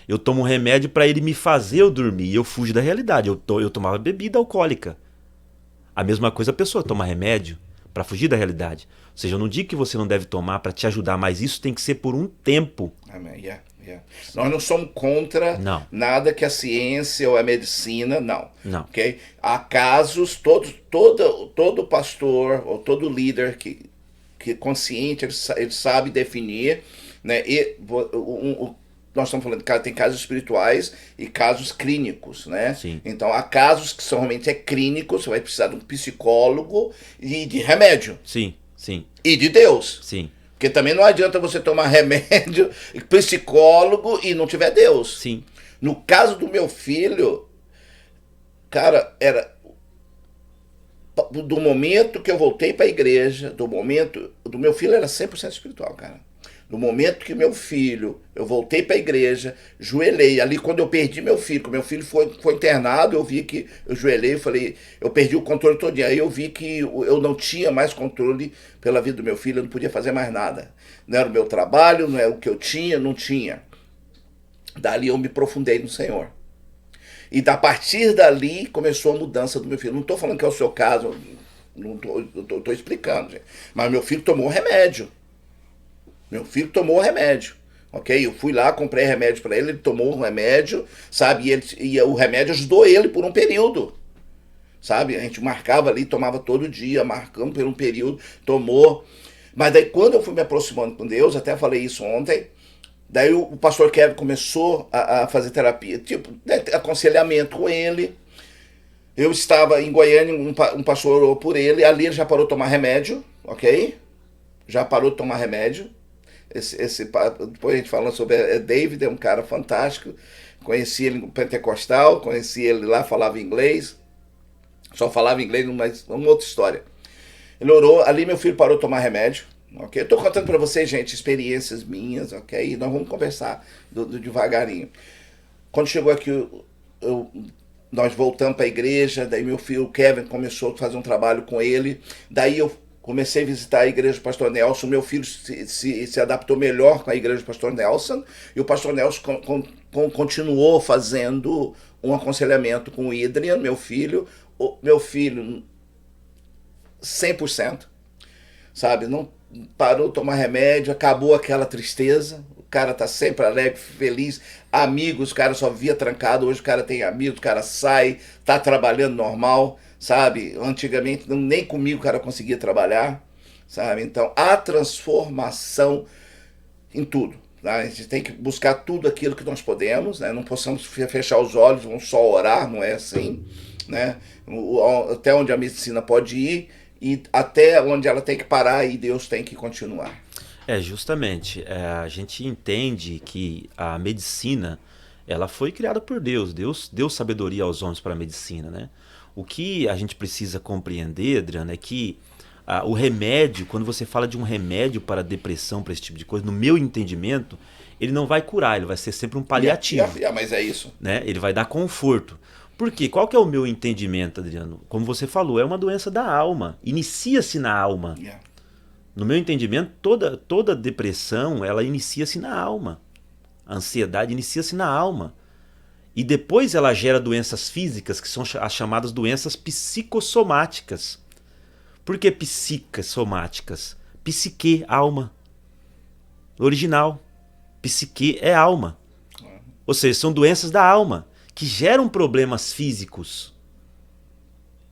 Eu tomo um remédio para ele me fazer eu dormir e eu fujo da realidade. Eu tomava bebida alcoólica. A mesma coisa a pessoa toma remédio para fugir da realidade. Ou seja, eu não digo que você não deve tomar para te ajudar, mas isso tem que ser por um tempo.
Amém. Nós não somos contra nada que a ciência ou a medicina, não. Okay? Há casos, todo pastor ou todo líder que é consciente, ele sabe definir, né? Nós estamos falando que tem casos espirituais e casos clínicos, né?
Sim.
Então há casos que realmente clínicos, você vai precisar de um psicólogo e de remédio.
Sim.
E de Deus.
Sim.
Porque também não adianta você tomar remédio, psicólogo e não tiver Deus.
Sim.
No caso do meu filho, cara, era do momento que eu voltei para a igreja, do meu filho era 100% espiritual, cara. No momento que eu voltei para a igreja, joelhei. Ali quando eu perdi meu filho, meu filho foi internado, eu vi que eu joelhei e falei, eu perdi o controle todo. Aí eu vi que eu não tinha mais controle pela vida do meu filho, eu não podia fazer mais nada. Não era o meu trabalho, não era o que eu tinha, não tinha. Dali eu me aprofundei no Senhor. E a partir dali começou a mudança do meu filho. Não estou falando que é o seu caso, não estou explicando, gente. Mas meu filho tomou remédio. Ok? Eu fui lá, comprei remédio para ele tomou o remédio, sabe? E o remédio ajudou ele por um período, sabe? A gente marcava ali, tomava todo dia, marcando por um período, tomou. Mas daí quando eu fui me aproximando com Deus, até falei isso ontem, daí o pastor Kevin começou a fazer terapia, tipo, né, aconselhamento com ele. Eu estava em Goiânia, um pastor orou por ele, ali ele já parou de tomar remédio, ok? Já parou de tomar remédio. Depois a gente falando sobre David, é um cara fantástico. Conheci ele no Pentecostal, conheci ele lá, falava inglês. só falava inglês, mas uma outra história. Ele orou, ali meu filho parou de tomar remédio, ok? Eu tô contando para vocês, gente, experiências minhas, ok? E nós vamos conversar devagarinho. Quando chegou aqui, nós voltamos para a igreja, daí meu filho, o Kevin, começou a fazer um trabalho com ele, daí eu comecei a visitar a igreja do pastor Nelson, meu filho se adaptou melhor com a igreja do pastor Nelson, e o pastor Nelson continuou fazendo um aconselhamento com o Adrian, meu filho, 100%, sabe, não parou de tomar remédio, acabou aquela tristeza, o cara tá sempre alegre, feliz, amigos, o cara só via trancado, hoje o cara tem amigos, o cara sai, tá trabalhando normal, sabe, antigamente nem comigo o cara conseguia trabalhar, sabe, então a transformação em tudo, tá? A gente tem que buscar tudo aquilo que nós podemos, né? Não possamos fechar os olhos, vamos só orar, não é assim, né, até onde a medicina pode ir, e até onde ela tem que parar e Deus tem que continuar.
Justamente. A gente entende que a medicina, ela foi criada por Deus. Deus deu sabedoria aos homens para a medicina, né? O que a gente precisa compreender, Adriano, é que o remédio, quando você fala de um remédio para depressão, para esse tipo de coisa, no meu entendimento, ele não vai curar, ele vai ser sempre um paliativo.
Mas é isso.
Né? Ele vai dar conforto. Por quê? Qual que é o meu entendimento, Adriano? Como você falou, é uma doença da alma. Inicia-se na alma. No meu entendimento, toda depressão, ela inicia-se na alma. A ansiedade inicia-se na alma. E depois ela gera doenças físicas, que são as chamadas doenças psicossomáticas. Por que psicossomáticas? Psique, alma. Original. Psique é alma. Ou seja, são doenças da alma, que geram problemas físicos.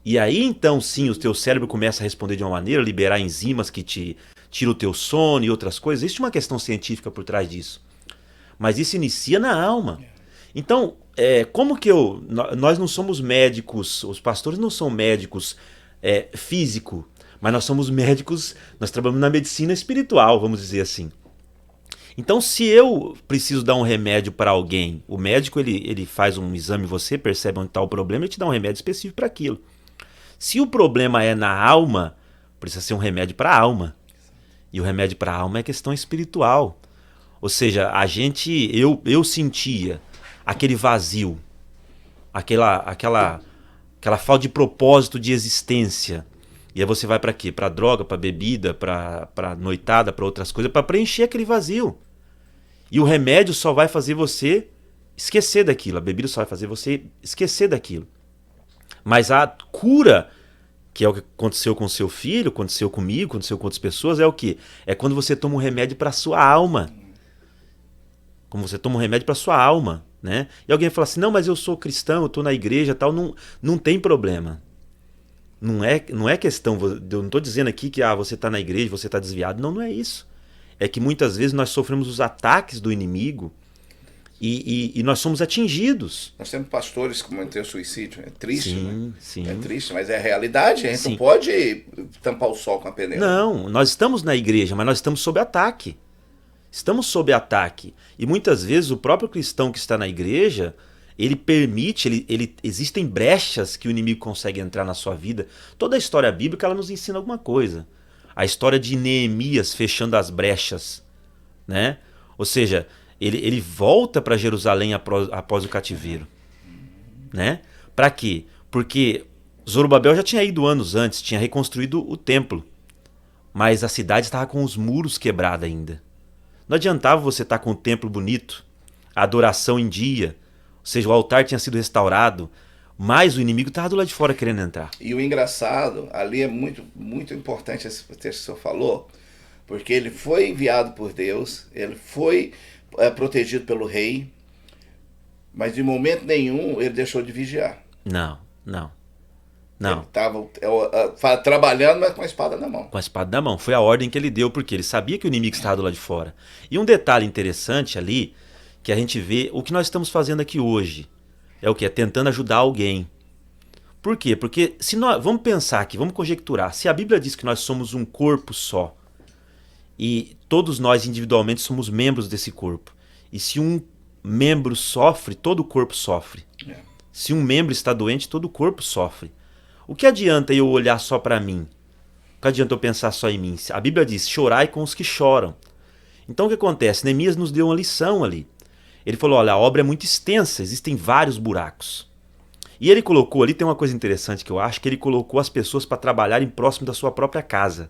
E aí então sim o teu cérebro começa a responder de uma maneira, liberar enzimas que te tiram o teu sono e outras coisas. Existe uma questão científica por trás disso. Mas isso inicia na alma. Então, como que nós não somos médicos, os pastores não são médicos físico, mas nós somos médicos, nós trabalhamos na medicina espiritual, vamos dizer assim. Então, se eu preciso dar um remédio para alguém, o médico ele faz um exame em você, percebe onde está o problema e te dá um remédio específico para aquilo. Se o problema é na alma, precisa ser um remédio para a alma. E o remédio para a alma é questão espiritual. Ou seja, eu sentia aquele vazio, aquela falta de propósito de existência. E aí você vai para quê? Para droga, para bebida, para noitada, para outras coisas, para preencher aquele vazio. E o remédio só vai fazer você esquecer daquilo. A bebida só vai fazer você esquecer daquilo. Mas a cura, que é o que aconteceu com seu filho, aconteceu comigo, aconteceu com outras pessoas, é o quê? É quando você toma um remédio para a sua alma. Como você toma um remédio para a sua alma, né? E alguém fala assim, não, mas eu sou cristão, eu estou na igreja e tal, não tem problema. Não é questão, eu não estou dizendo aqui que você está na igreja, você está desviado. Não é isso. É que muitas vezes nós sofremos os ataques do inimigo e nós somos atingidos.
Nós temos pastores que cometeram suicídio. É triste,
sim,
né?
Sim.
É triste, mas é a realidade. A gente
sim.
não pode tampar o sol com a peneira.
Não, nós estamos na igreja, mas nós estamos sob ataque. Estamos sob ataque. E muitas vezes o próprio cristão que está na igreja, ele permite, existem brechas que o inimigo consegue entrar na sua vida. Toda a história bíblica ela nos ensina alguma coisa. A história de Neemias fechando as brechas, né? Ou seja, ele volta para Jerusalém após o cativeiro, né? Para quê? Porque Zorobabel já tinha ido anos antes, tinha reconstruído o templo, mas a cidade estava com os muros quebrados ainda. Não adiantava você estar com o templo bonito, a adoração em dia, ou seja, o altar tinha sido restaurado, mas o inimigo estava do lado de fora querendo entrar.
E o engraçado, ali é muito, muito importante esse texto que o senhor falou, porque ele foi enviado por Deus, ele foi protegido pelo rei, mas de momento nenhum ele deixou de vigiar.
Não.
Ele estava trabalhando, mas com a espada na mão.
Com a espada na mão. Foi a ordem que ele deu, porque ele sabia que o inimigo estava do lado de fora. E um detalhe interessante ali, que a gente vê, o que nós estamos fazendo aqui hoje, é o que? É tentando ajudar alguém. Por quê? Porque se nós, vamos pensar aqui, vamos conjecturar, se a Bíblia diz que nós somos um corpo só, e todos nós individualmente somos membros desse corpo, e se um membro sofre, todo o corpo sofre. Se um membro está doente, todo o corpo sofre. O que adianta eu olhar só para mim? O que adianta eu pensar só em mim? A Bíblia diz, chorai com os que choram. Então o que acontece? Neemias nos deu uma lição ali. Ele falou, olha, a obra é muito extensa, existem vários buracos. E ele colocou ali, tem uma coisa interessante que eu acho, que ele colocou as pessoas para trabalharem próximo da sua própria casa.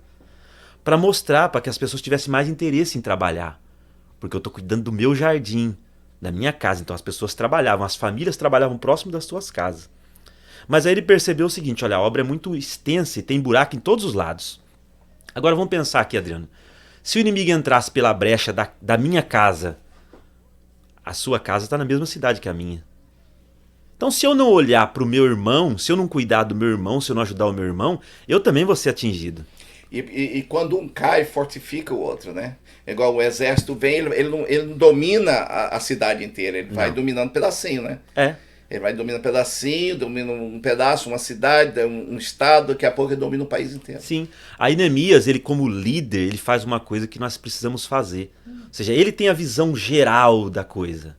Para mostrar, para que as pessoas tivessem mais interesse em trabalhar. Porque eu estou cuidando do meu jardim, da minha casa. Então as pessoas trabalhavam, as famílias trabalhavam próximo das suas casas. Mas aí ele percebeu o seguinte, olha, a obra é muito extensa e tem buraco em todos os lados. Agora vamos pensar aqui, Adriano. Se o inimigo entrasse pela brecha da minha casa, a sua casa está na mesma cidade que a minha. Então se eu não olhar para o meu irmão, se eu não cuidar do meu irmão, se eu não ajudar o meu irmão, eu também vou ser atingido.
E quando um cai, fortifica o outro, né? Igual o exército vem, ele não domina a cidade inteira, ele vai dominando pedacinho, né? Ele vai dominando pedacinho, domina um pedaço, uma cidade, um estado, daqui a pouco ele domina o país inteiro.
Sim. Aí Neemias, ele como líder, ele faz uma coisa que nós precisamos fazer. Ou seja, ele tem a visão geral da coisa.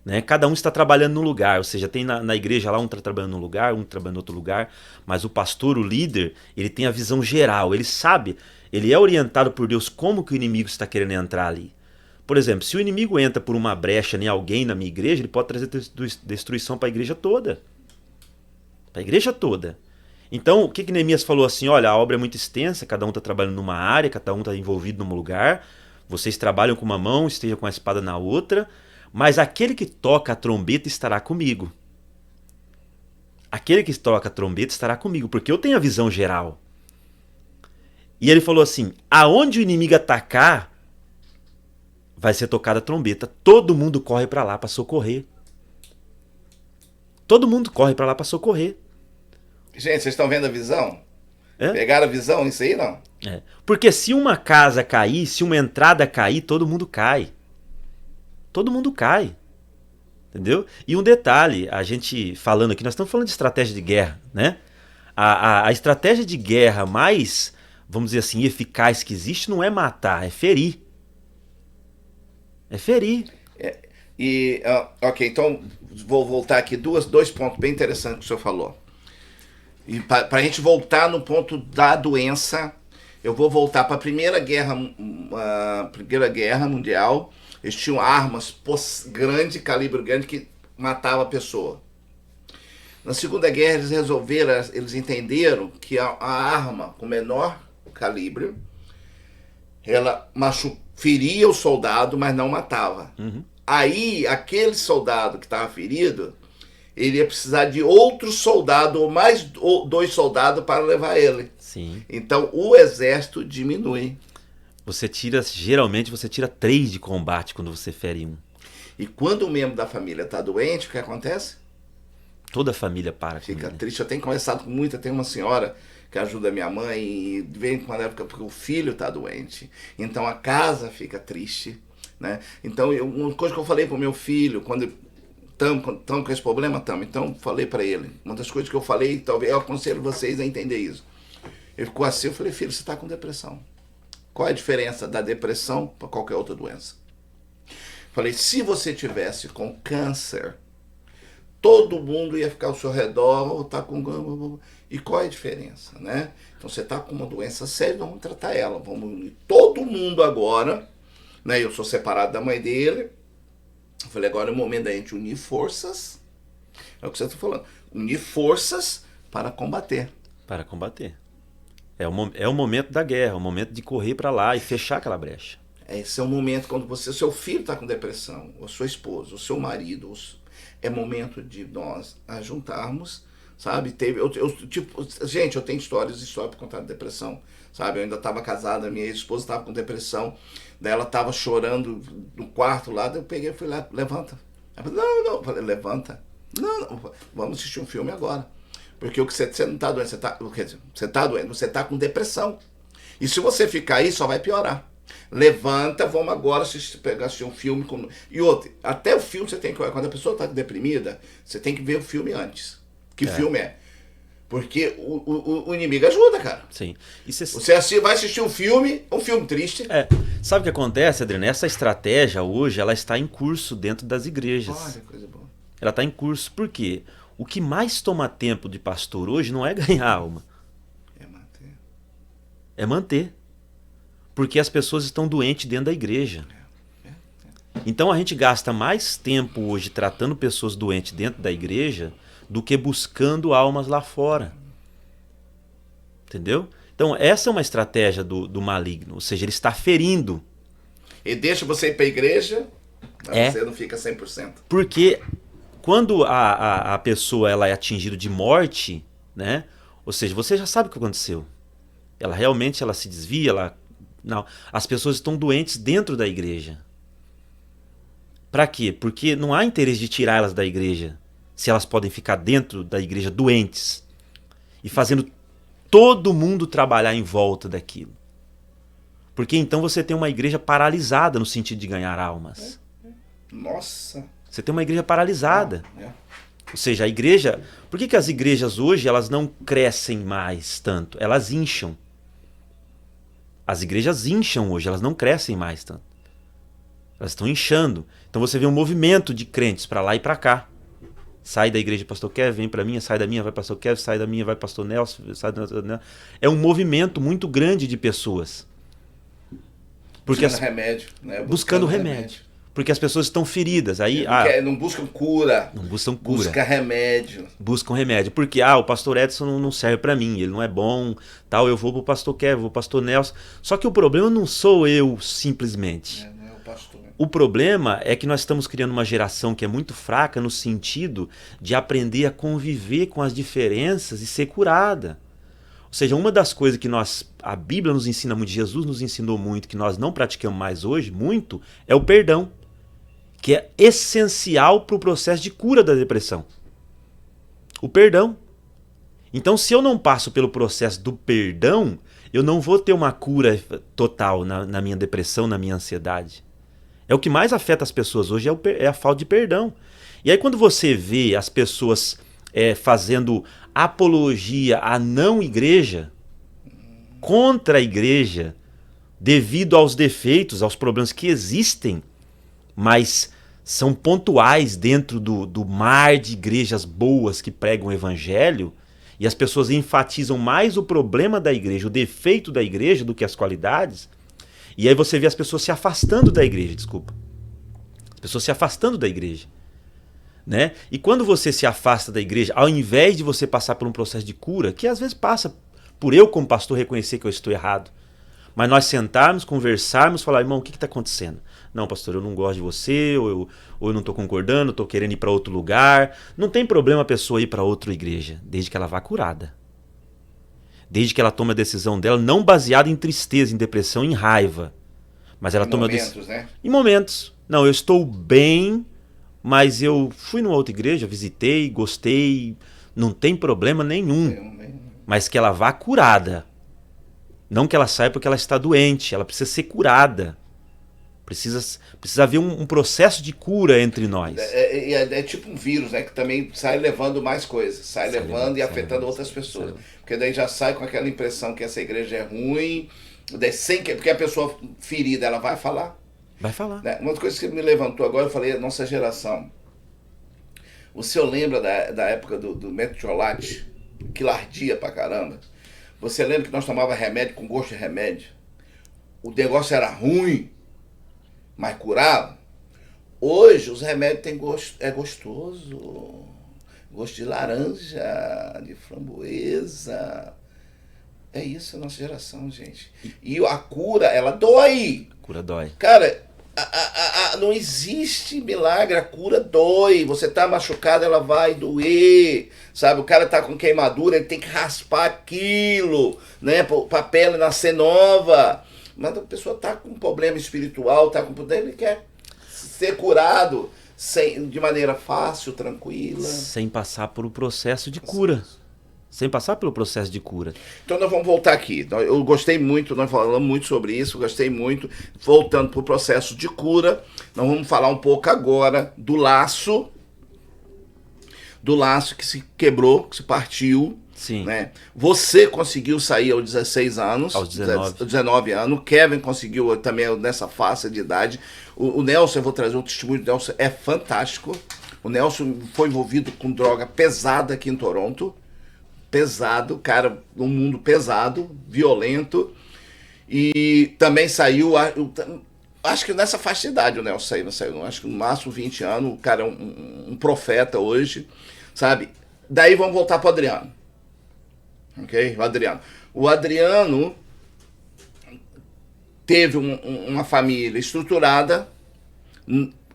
Né? Cada um está trabalhando num lugar, ou seja, tem na igreja lá um está trabalhando num lugar, um trabalhando em outro lugar, mas o pastor, o líder, ele tem a visão geral, ele sabe, ele é orientado por Deus como que o inimigo está querendo entrar ali. Por exemplo, se o inimigo entra por uma brecha em alguém na minha igreja, ele pode trazer destruição para a igreja toda. Para a igreja toda. Então, o que Neemias falou assim, olha, a obra é muito extensa, cada um está trabalhando numa área, cada um está envolvido num lugar, vocês trabalham com uma mão, estejam com a espada na outra, mas aquele que toca a trombeta estará comigo. Aquele que toca a trombeta estará comigo, porque eu tenho a visão geral. E ele falou assim, aonde o inimigo atacar, vai ser tocada a trombeta. Todo mundo corre para lá para socorrer. Todo mundo corre para lá para socorrer.
Gente, vocês estão vendo a visão?
É?
Pegaram a visão? Isso aí não?
É. Porque se uma casa cair, se uma entrada cair, todo mundo cai. Todo mundo cai. Entendeu? E um detalhe, a gente falando aqui, nós estamos falando de estratégia de guerra, né? A estratégia de guerra mais, vamos dizer assim, eficaz que existe não é matar, é ferir. É ferir.
Ok, então vou voltar aqui, dois pontos bem interessantes que o senhor falou. E para a gente voltar no ponto da doença, eu vou voltar para a Primeira Guerra Mundial. Eles tinham armas grande, calibre grande, que matava a pessoa. Na Segunda Guerra eles entenderam que a arma com menor calibre, ela feria o soldado, mas não matava.
Uhum.
Aí, aquele soldado que estava ferido, ele ia precisar de outro soldado, ou mais 2 soldados para levar ele.
Sim.
Então, o exército diminui.
Geralmente você tira 3 de combate quando você fere um.
E quando um membro da família está doente, o que acontece?
Toda a família para.
Fica triste. Eu tenho conversado com muita, tem uma senhora que ajuda minha mãe e vem com a época porque o filho está doente. Então a casa fica triste, né? Então uma coisa que eu falei para o meu filho, quando estamos com esse problema, então falei para ele, uma das coisas que eu falei, talvez eu aconselho vocês a entender isso. Ele ficou assim, eu falei, filho, você está com depressão. Qual é a diferença da depressão para qualquer outra doença? Falei, se você tivesse com câncer, todo mundo ia ficar ao seu redor, ou tá com... E qual é a diferença, né? Então você está com uma doença séria, vamos tratar ela. Vamos todo mundo agora, né? Eu sou separado da mãe dele. Eu falei, agora é o momento da gente unir forças. É o que você está falando. Unir forças para combater.
Para combater. É o momento da guerra, o momento de correr para lá e fechar aquela brecha.
Esse é o momento quando o seu filho está com depressão, ou sua esposa, o seu marido, é momento de nós juntarmos, sabe? Gente, eu tenho história para contar de depressão, sabe? Eu ainda estava casada, minha esposa estava com depressão, daí ela estava chorando no quarto lá, daí eu peguei e fui lá, levanta. Ela falou, não, eu falei, levanta. Não, vamos assistir um filme agora. Porque você não está doente, você está doente, você está com depressão. E se você ficar aí, só vai piorar. Levanta, vamos agora assistir um filme. E outro, até o filme você tem que... Quando a pessoa está deprimida, você tem que ver o filme antes. Que filme é? Porque o inimigo ajuda, cara.
Sim. E
você vai assistir um filme triste.
Sabe o que acontece, Adriano? Essa estratégia hoje, ela está em curso dentro das igrejas.
Olha, coisa boa.
Ela está em curso. Por quê? O que mais toma tempo de pastor hoje não é ganhar alma.
É manter.
É manter. Porque as pessoas estão doentes dentro da igreja. Então a gente gasta mais tempo hoje tratando pessoas doentes dentro da igreja do que buscando almas lá fora. Entendeu? Então essa é uma estratégia do maligno. Ou seja, ele está ferindo.
E deixa você ir para a igreja, mas
É.
você não fica 100%.
Porque quando a pessoa ela é atingida de morte, né? Ou seja, você já sabe o que aconteceu. Ela realmente ela se desvia, não. As pessoas estão doentes dentro da igreja. Para quê? Porque não há interesse de tirar elas da igreja, se elas podem ficar dentro da igreja doentes e fazendo todo mundo trabalhar em volta daquilo. Porque então você tem uma igreja paralisada no sentido de ganhar almas.
Nossa.
Você tem uma igreja paralisada.
É.
Ou seja, a igreja... Por que as igrejas hoje elas não crescem mais tanto? Elas incham. As igrejas incham hoje, elas não crescem mais tanto. Elas estão inchando. Então você vê um movimento de crentes para lá e para cá. Sai da igreja pastor Kevin, vem para minha, sai da minha, vai pastor Kevin, sai da minha, vai pastor Nelson, sai da minha. É um movimento muito grande de pessoas. Porque
Buscando remédio, né?
Buscando remédio. Porque as pessoas estão feridas. Aí,
não buscam cura.
Não buscam cura.
Busca remédio.
Buscam remédio. Porque o pastor Edson não serve para mim, ele não é bom, tal, eu vou pro pastor Kevin, vou pro pastor Nelson. Só que o problema não sou eu simplesmente.
Não é o pastor. Né?
O problema é que nós estamos criando uma geração que é muito fraca no sentido de aprender a conviver com as diferenças e ser curada. Ou seja, uma das coisas que a Bíblia nos ensina muito, Jesus nos ensinou muito, que nós não praticamos mais hoje, muito, é o perdão. Que é essencial para o processo de cura da depressão. O perdão. Então, se eu não passo pelo processo do perdão, eu não vou ter uma cura total na minha depressão, na minha ansiedade. É o que mais afeta as pessoas hoje, é a falta de perdão. E aí quando você vê as pessoas fazendo apologia à não igreja, contra a igreja, devido aos defeitos, aos problemas que existem, mas são pontuais dentro do mar de igrejas boas que pregam o evangelho, e as pessoas enfatizam mais o problema da igreja, o defeito da igreja, do que as qualidades, e aí você vê as pessoas se afastando da igreja, As pessoas se afastando da igreja. Né? E quando você se afasta da igreja, ao invés de você passar por um processo de cura, que às vezes passa por eu como pastor reconhecer que eu estou errado, mas nós sentarmos, conversarmos, falar, irmão, o que está acontecendo? Não, pastor, eu não gosto de você, ou eu não estou concordando, estou querendo ir para outro lugar. Não tem problema a pessoa ir para outra igreja, desde que ela vá curada. Desde que ela tome a decisão dela, não baseada em tristeza, em depressão, em raiva. Mas ela toma a decisão.
Né?
Em momentos. Não, eu estou bem, mas eu fui numa outra igreja, visitei, gostei, não tem problema nenhum. Mas que ela vá curada. Não que ela saia porque ela está doente, ela precisa ser curada. Precisa haver um processo de cura entre nós.
É tipo um vírus, né? Que também sai levando mais coisas. Sai levando e afetando outras pessoas. Porque daí já sai com aquela impressão que essa igreja é ruim. Daí porque a pessoa ferida, ela vai falar.
Vai falar.
Né? Uma das coisas que me levantou agora, eu falei, a nossa geração. O senhor lembra da época do metiolate? Que ardia pra caramba. Você lembra que nós tomava remédio com gosto de remédio? O negócio era ruim, mas curava. Hoje os remédios têm gosto, é gostoso. Gosto de laranja, de framboesa. É isso a nossa geração, gente. E a cura, ela dói.
A cura dói.
Cara, não existe milagre, a cura dói. Você tá machucado, ela vai doer. Sabe, o cara tá com queimadura, ele tem que raspar aquilo, né, pra pele nascer nova. Mas a pessoa tá com um problema espiritual, tá com ele quer ser curado de maneira fácil, tranquila.
Sem passar por um processo de cura. Sem passar pelo processo de cura.
Então nós vamos voltar aqui. Eu gostei muito, nós falamos muito sobre isso, gostei muito. Voltando para o processo de cura, nós vamos falar um pouco agora do laço que se quebrou, que se partiu.
Sim.
Né? Você conseguiu sair aos 16 anos.
Aos 19.
19 anos. Kevin conseguiu também nessa faixa de idade. O Nelson, eu vou trazer um testemunho do Nelson, é fantástico. O Nelson foi envolvido com droga pesada aqui em Toronto. Pesado, cara, um mundo pesado, violento. E também saiu, acho que nessa faixa de idade o Nelson saiu, acho que no máximo 20 anos, o cara é um profeta hoje, sabe? Daí vamos voltar pro Adriano. Ok? O Adriano teve uma família estruturada,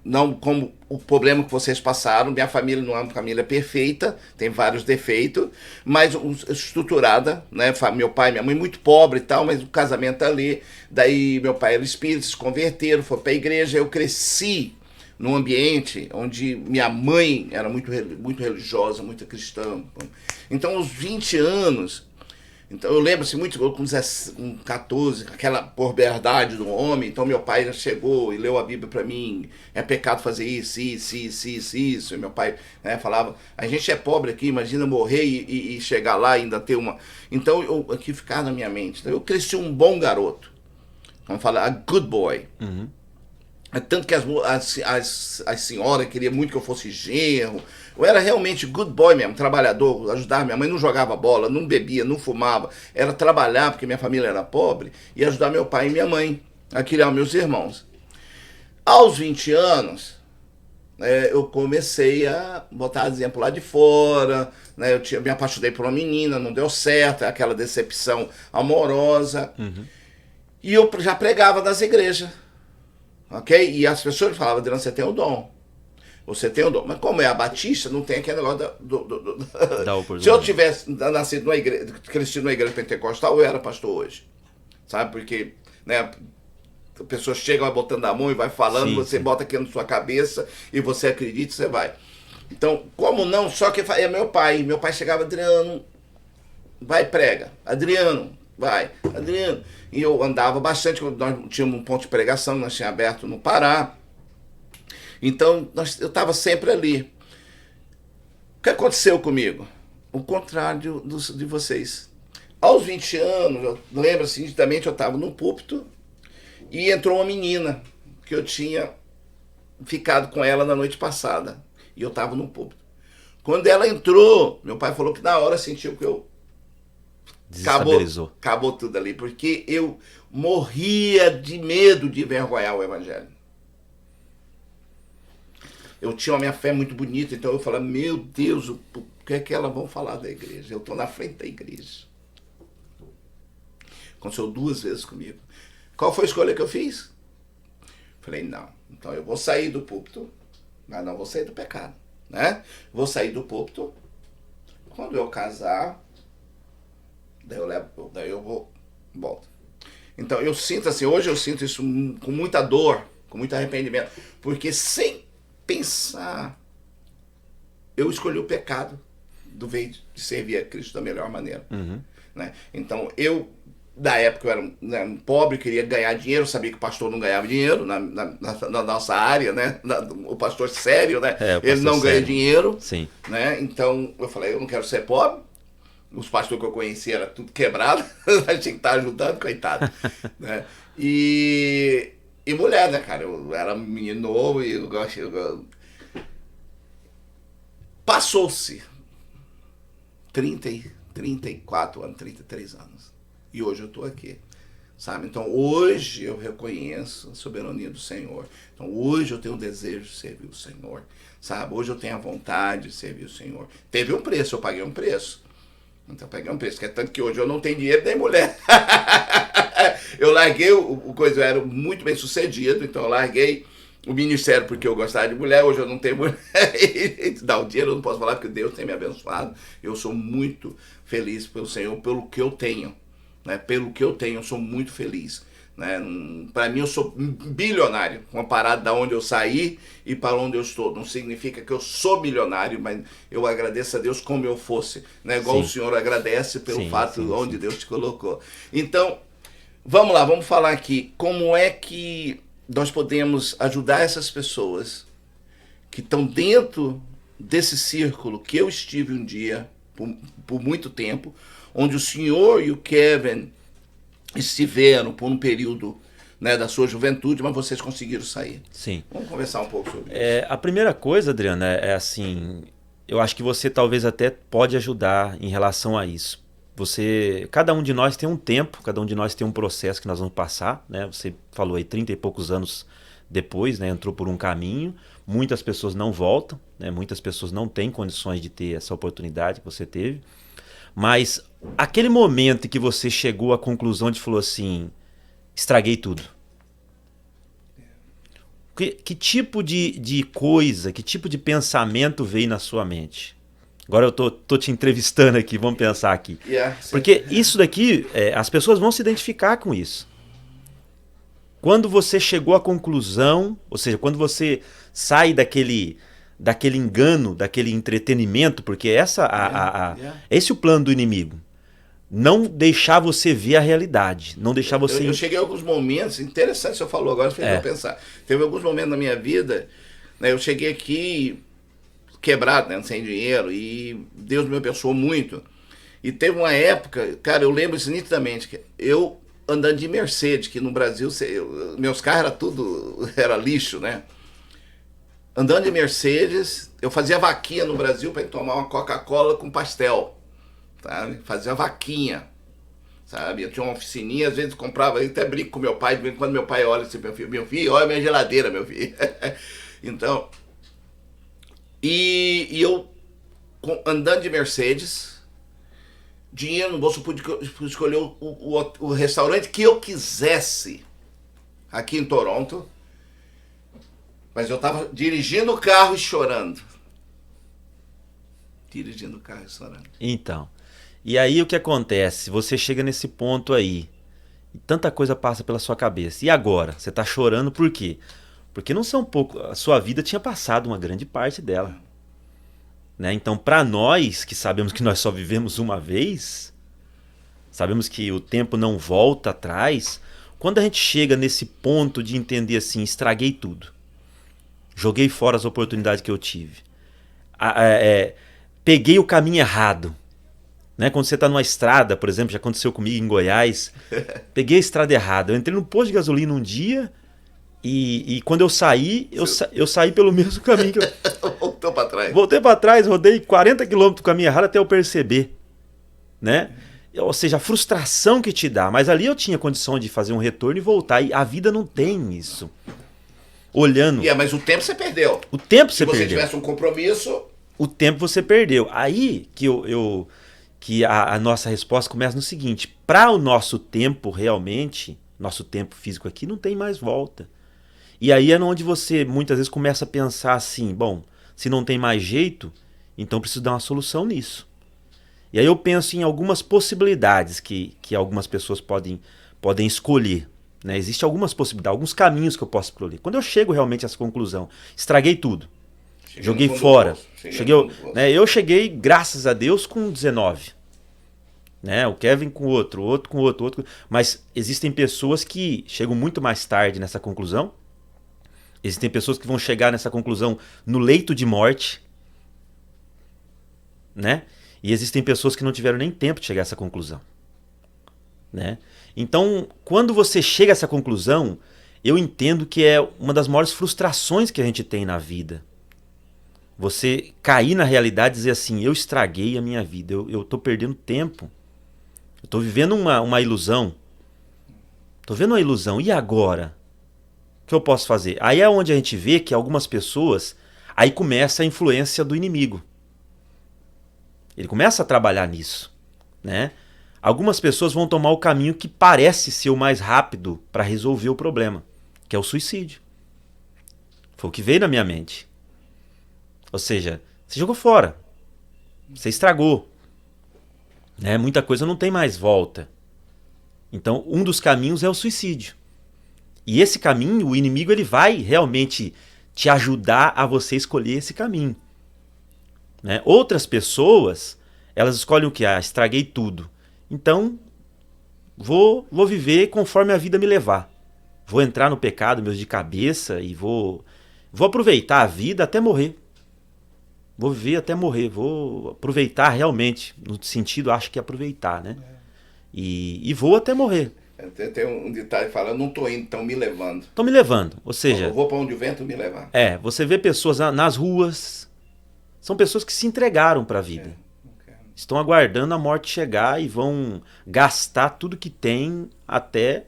não como o problema que vocês passaram. Minha família não é uma família perfeita, tem vários defeitos, mas estruturada, né? Meu pai e minha mãe muito pobre e tal, mas o casamento ali. Daí meu pai era espírita, se converteram, foi para a igreja. Eu cresci num ambiente onde minha mãe era muito religiosa, muito cristã. Então, aos 20 anos... Então eu lembro-se muito, com 14, aquela puberdade do homem. Então meu pai já chegou e leu a Bíblia para mim. É pecado fazer isso. E meu pai, né, falava, a gente é pobre aqui, imagina morrer e chegar lá e ainda ter uma... Então aqui ficava na minha mente. Então, eu cresci um bom garoto. Vamos falar, a good boy.
Uhum.
Tanto que as senhoras queriam muito que eu fosse genro. Eu era realmente good boy mesmo, trabalhador, ajudava minha mãe, não jogava bola, não bebia, não fumava. Era trabalhar, porque minha família era pobre, e ajudar meu pai e minha mãe a criar meus irmãos. Aos 20 anos, eu comecei a botar exemplo lá de fora, né? Me apaixonei por uma menina, não deu certo, aquela decepção amorosa.
Uhum.
E eu já pregava nas igrejas. Ok? E as pessoas falavam, Adriano, você tem o dom. Você tem o dom. Mas como é a Batista, não tem aquele negócio
da oportunidade.
Se eu tivesse nascido numa igreja, crescido numa igreja pentecostal, eu era pastor hoje. Sabe? Porque, né, a pessoa chega botando a mão e vai falando, você bota aqui na sua cabeça e você acredita e você vai. Então, como não? Só que é meu pai. Meu pai chegava, Adriano, vai prega. Adriano, vai. Adriano. E eu andava bastante, nós tínhamos um ponto de pregação, nós tínhamos aberto no Pará. Então, eu estava sempre ali. O que aconteceu comigo? O contrário de vocês. Aos 20 anos, eu lembro assim, nitidamente, eu estava no púlpito e entrou uma menina que eu tinha ficado com ela na noite passada. E eu estava no púlpito. Quando ela entrou, meu pai falou que na hora sentiu que eu... Acabou tudo ali, porque eu morria de medo de envergonhar o evangelho. Eu tinha a minha fé muito bonita, então eu falava, meu Deus, o que é que elas vão falar da igreja? Eu estou na frente da igreja. Aconteceu 2 vezes comigo. Qual foi a escolha que eu fiz? Falei, não, então eu vou sair do púlpito, mas não vou sair do pecado, né? Vou sair do púlpito, quando eu casar, daí eu volto. Então eu sinto assim, hoje eu sinto isso com muita dor, com muito arrependimento, porque sem pensar, eu escolhi o pecado do vez de servir a Cristo da melhor maneira.
Uhum.
Né? Então da época eu era, né, pobre, queria ganhar dinheiro, sabia que o pastor não ganhava dinheiro na nossa área, né? O pastor sério, né? Ele não ganha dinheiro.
Sim.
Né? Então eu falei, eu não quero ser pobre. Os pastores que eu conhecia era tudo quebrado, a gente tinha que estar ajudando, coitado. Né? E mulher, né, cara? Eu era menino novo e eu gosto. Passou-se 34 anos, 33 anos. E hoje eu estou aqui. Sabe? Então hoje eu reconheço a soberania do Senhor. Então hoje eu tenho o desejo de servir o Senhor. Sabe? Hoje eu tenho a vontade de servir o Senhor. Teve um preço, eu paguei um preço. Então eu peguei um preço, que é tanto que hoje eu não tenho dinheiro nem mulher. Eu larguei eu era muito bem sucedido, então eu larguei o ministério porque eu gostava de mulher, hoje eu não tenho mulher. Dá o dinheiro, eu não posso falar porque Deus tem me abençoado. Eu sou muito feliz pelo Senhor, pelo que eu tenho. Né? Pelo que eu tenho, eu sou muito feliz. Né? Para mim eu sou bilionário, comparado da onde eu saí e para onde eu estou. Não significa que eu sou milionário, mas eu agradeço a Deus como eu fosse, né? Igual o Senhor agradece pelo fato de onde Deus te colocou. Então, vamos lá, vamos falar aqui como é que nós podemos ajudar essas pessoas que estão dentro desse círculo que eu estive um dia, por muito tempo, onde o Senhor e o Kevin estiveram por um período né, da sua juventude, mas vocês conseguiram sair.
Sim.
Vamos conversar um pouco sobre isso.
A primeira coisa, Adriano, é assim, eu acho que você talvez até pode ajudar em relação a isso. Cada um de nós tem um tempo, cada um de nós tem um processo que nós vamos passar, né? Você falou aí 30 e poucos anos depois, né? Entrou por um caminho, muitas pessoas não voltam, né? Muitas pessoas não têm condições de ter essa oportunidade que você teve, mas aquele momento em que você chegou à conclusão de falou assim, estraguei tudo. Que tipo de coisa, que tipo de pensamento veio na sua mente? Agora eu tô te entrevistando aqui, vamos pensar aqui. Porque isso daqui, as pessoas vão se identificar com isso. Quando você chegou à conclusão, ou seja, quando você sai daquele engano, daquele entretenimento, porque esse é o plano do inimigo. Não deixar você ver a realidade, não deixar você...
Eu cheguei a alguns momentos, interessante você falou agora, fez eu pensar. Teve alguns momentos na minha vida, né, eu cheguei aqui quebrado, né, sem dinheiro, e Deus me abençoou muito. E teve uma época, cara, eu lembro isso nitidamente, que eu andando de Mercedes, que no Brasil, meus carros era lixo, né? Andando de Mercedes, eu fazia vaquinha no Brasil para tomar uma Coca-Cola com pastel, sabe? Fazia vaquinha, sabe? Eu tinha uma oficininha, às vezes comprava, eu até brinco com meu pai, quando meu pai olha assim, meu filho, olha a minha geladeira, meu filho. Então, e eu andando de Mercedes, dinheiro no bolso, eu pude escolher o restaurante que eu quisesse aqui em Toronto, mas eu estava dirigindo o carro e chorando. Dirigindo o carro e chorando.
Então, e aí o que acontece? Você chega nesse ponto aí, e tanta coisa passa pela sua cabeça. E agora? Você está chorando por quê? Porque não são pouco, a sua vida tinha passado uma grande parte dela. Né? Então, para nós que sabemos que nós só vivemos uma vez, sabemos que o tempo não volta atrás, quando a gente chega nesse ponto de entender assim, estraguei tudo, joguei fora as oportunidades que eu tive, peguei o caminho errado, né? Quando você está numa estrada, por exemplo, já aconteceu comigo em Goiás, peguei a estrada errada, eu entrei no posto de gasolina um dia e quando eu saí, eu saí pelo mesmo caminho que eu...
Voltou para trás.
Voltei para trás, rodei 40 km do caminho errado até eu perceber, né? Ou seja, a frustração que te dá. Mas ali eu tinha condição de fazer um retorno e voltar. E a vida não tem isso. Olhando...
Mas o tempo você perdeu.
O tempo você
perdeu. Se você
perdeu.
tivesse um compromisso...
O tempo você perdeu. Aí que a nossa resposta começa no seguinte. Para o nosso tempo realmente, nosso tempo físico aqui, não tem mais volta. E aí é onde você muitas vezes começa a pensar assim, bom, se não tem mais jeito, então preciso dar uma solução nisso. E aí eu penso em algumas possibilidades que algumas pessoas podem escolher. Né? Existem algumas possibilidades, alguns caminhos que eu posso escolher. Quando eu chego realmente a essa conclusão, estraguei tudo, joguei fora. Eu cheguei, graças a Deus, com 19. Né? O Kevin com outro com outro. Mas existem pessoas que chegam muito mais tarde nessa conclusão. Existem pessoas que vão chegar nessa conclusão no leito de morte, né? E existem pessoas que não tiveram nem tempo de chegar a essa conclusão, né? Então, quando você chega a essa conclusão, eu entendo que é uma das maiores frustrações que a gente tem na vida. Você cair na realidade e dizer assim, eu estraguei a minha vida, eu tô perdendo tempo, eu tô vivendo uma ilusão, tô vendo uma ilusão, e agora? O que eu posso fazer? Aí é onde a gente vê que algumas pessoas, aí começa a influência do inimigo. Ele começa a trabalhar nisso, né? Algumas pessoas vão tomar o caminho que parece ser o mais rápido para resolver o problema, que é o suicídio. Foi o que veio na minha mente. Ou seja, você jogou fora, você estragou, né? Muita coisa não tem mais volta. Então, um dos caminhos é o suicídio. E esse caminho, o inimigo ele vai realmente te ajudar a você escolher esse caminho. Né? Outras pessoas, elas escolhem o que? Estraguei tudo. Então, vou viver conforme a vida me levar. Vou entrar no pecado meus de cabeça e vou aproveitar a vida até morrer. Vou viver até morrer. Vou aproveitar realmente, no sentido, acho que aproveitar, né? E vou até morrer.
Tem um ditado que fala, eu não tô indo, estão me levando.
Estão me levando. Ou seja,
Eu vou para onde o vento me levar.
você vê pessoas nas ruas, são pessoas que se entregaram para a vida. Estão aguardando a morte chegar e vão gastar tudo que tem até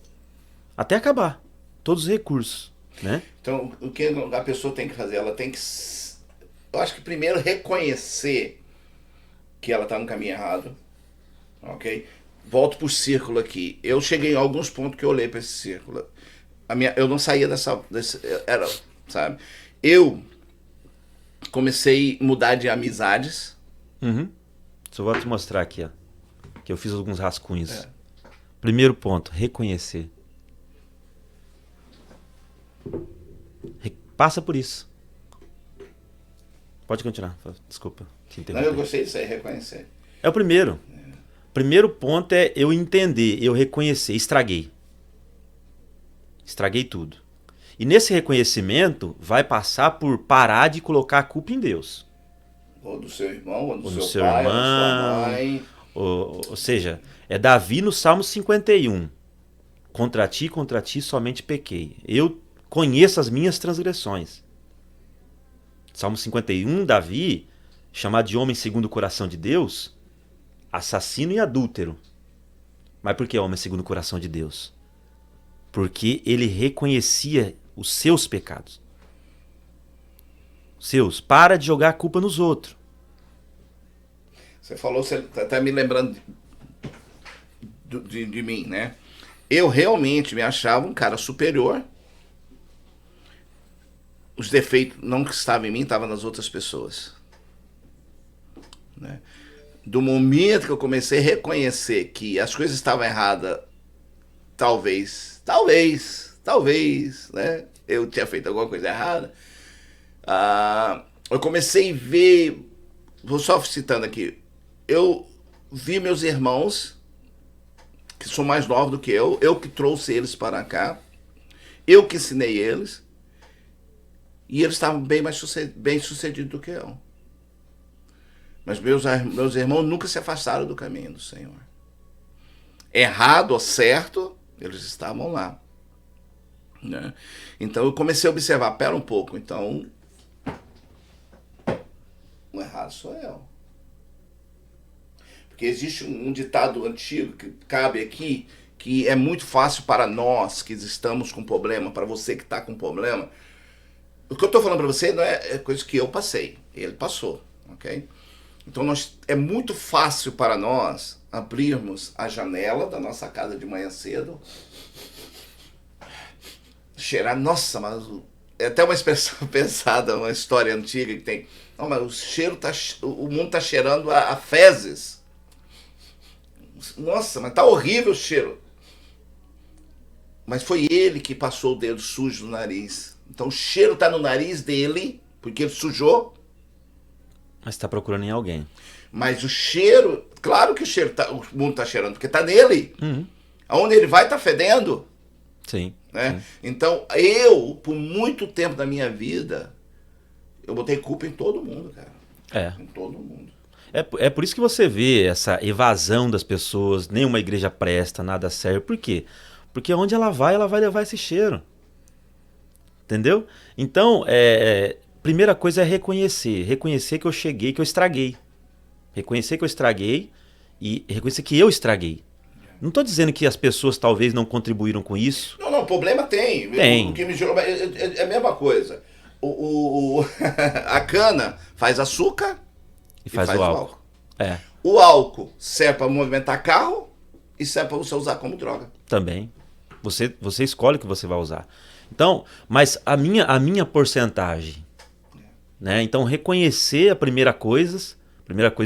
acabar. Todos os recursos, né?
Então, o que a pessoa tem que fazer? Ela tem que, eu acho que primeiro reconhecer que ela está no caminho errado, ok? Volto pro círculo aqui. Eu cheguei em alguns pontos que eu olhei para esse círculo. Eu não saía sabe? Eu comecei a mudar de amizades.
Uhum. Só vou te mostrar aqui, ó, que eu fiz alguns rascunhos. Primeiro ponto, reconhecer. Passa por isso. Pode continuar. Desculpa te interromper.
Não, eu gostei disso aí, reconhecer.
É o primeiro. Primeiro ponto é eu entender, eu reconhecer. Estraguei. Estraguei tudo. E nesse reconhecimento vai passar por parar de colocar a culpa em Deus.
Ou do seu irmão, ou do
Ou
seu pai,
irmão,
ou da sua mãe.
Ou seja, é Davi no Salmo 51. Contra ti somente pequei. Eu conheço as minhas transgressões. Salmo 51, Davi, chamado de homem segundo o coração de Deus, assassino e adúltero. Mas por que homem segundo o coração de Deus? Porque ele reconhecia os seus pecados. Seus. Para de jogar a culpa nos outros.
Você falou, você tá me lembrando de mim, né? Eu realmente me achava um cara superior. Os defeitos não que estavam em mim, estavam nas outras pessoas. Né? Do momento que eu comecei a reconhecer que as coisas estavam erradas, talvez, né? Eu tinha feito alguma coisa errada. Eu comecei a ver, vou só citando aqui, eu vi meus irmãos, que são mais novos do que eu que trouxe eles para cá, eu que ensinei eles, e eles estavam bem sucedidos do que eu. Mas meus irmãos nunca se afastaram do caminho do Senhor. Errado ou certo, eles estavam lá. Né? Então eu comecei a observar, pera um pouco, então o errado sou eu. Porque existe um ditado antigo que cabe aqui, que é muito fácil para nós que estamos com problema, para você que está com problema. O que eu estou falando para você não é coisa que eu passei, ele passou, ok? Então é muito fácil para nós abrirmos a janela da nossa casa de manhã cedo, cheirar, nossa, mas é até uma expressão pensada, uma história antiga que tem, não, mas o mundo está cheirando a fezes. Nossa, mas tá horrível o cheiro. Mas foi ele que passou o dedo sujo no nariz. Então o cheiro tá no nariz dele, porque ele sujou.
Mas tá procurando em alguém.
Mas o cheiro, claro que o mundo tá cheirando, porque tá nele.
Uhum.
Aonde ele vai tá fedendo.
Sim,
né?
sim.
Então eu, por muito tempo da minha vida, eu botei culpa em todo mundo, cara. Em todo mundo.
É por isso que você vê essa evasão das pessoas, nenhuma igreja presta, nada serve. Por quê? Porque onde ela vai levar esse cheiro. Entendeu? Então, primeira coisa é reconhecer. Reconhecer que eu cheguei, que eu estraguei. Reconhecer que eu estraguei e reconhecer que eu estraguei. Não estou dizendo que as pessoas talvez não contribuíram com isso.
Não, problema tem.
Tem.
O que me gerou é a mesma coisa. A cana faz açúcar
E faz o álcool.
O álcool serve para movimentar carro e serve para você usar como droga.
Também. Você escolhe o que você vai usar. Então, mas a minha porcentagem, né? Então, reconhecer a primeira coisa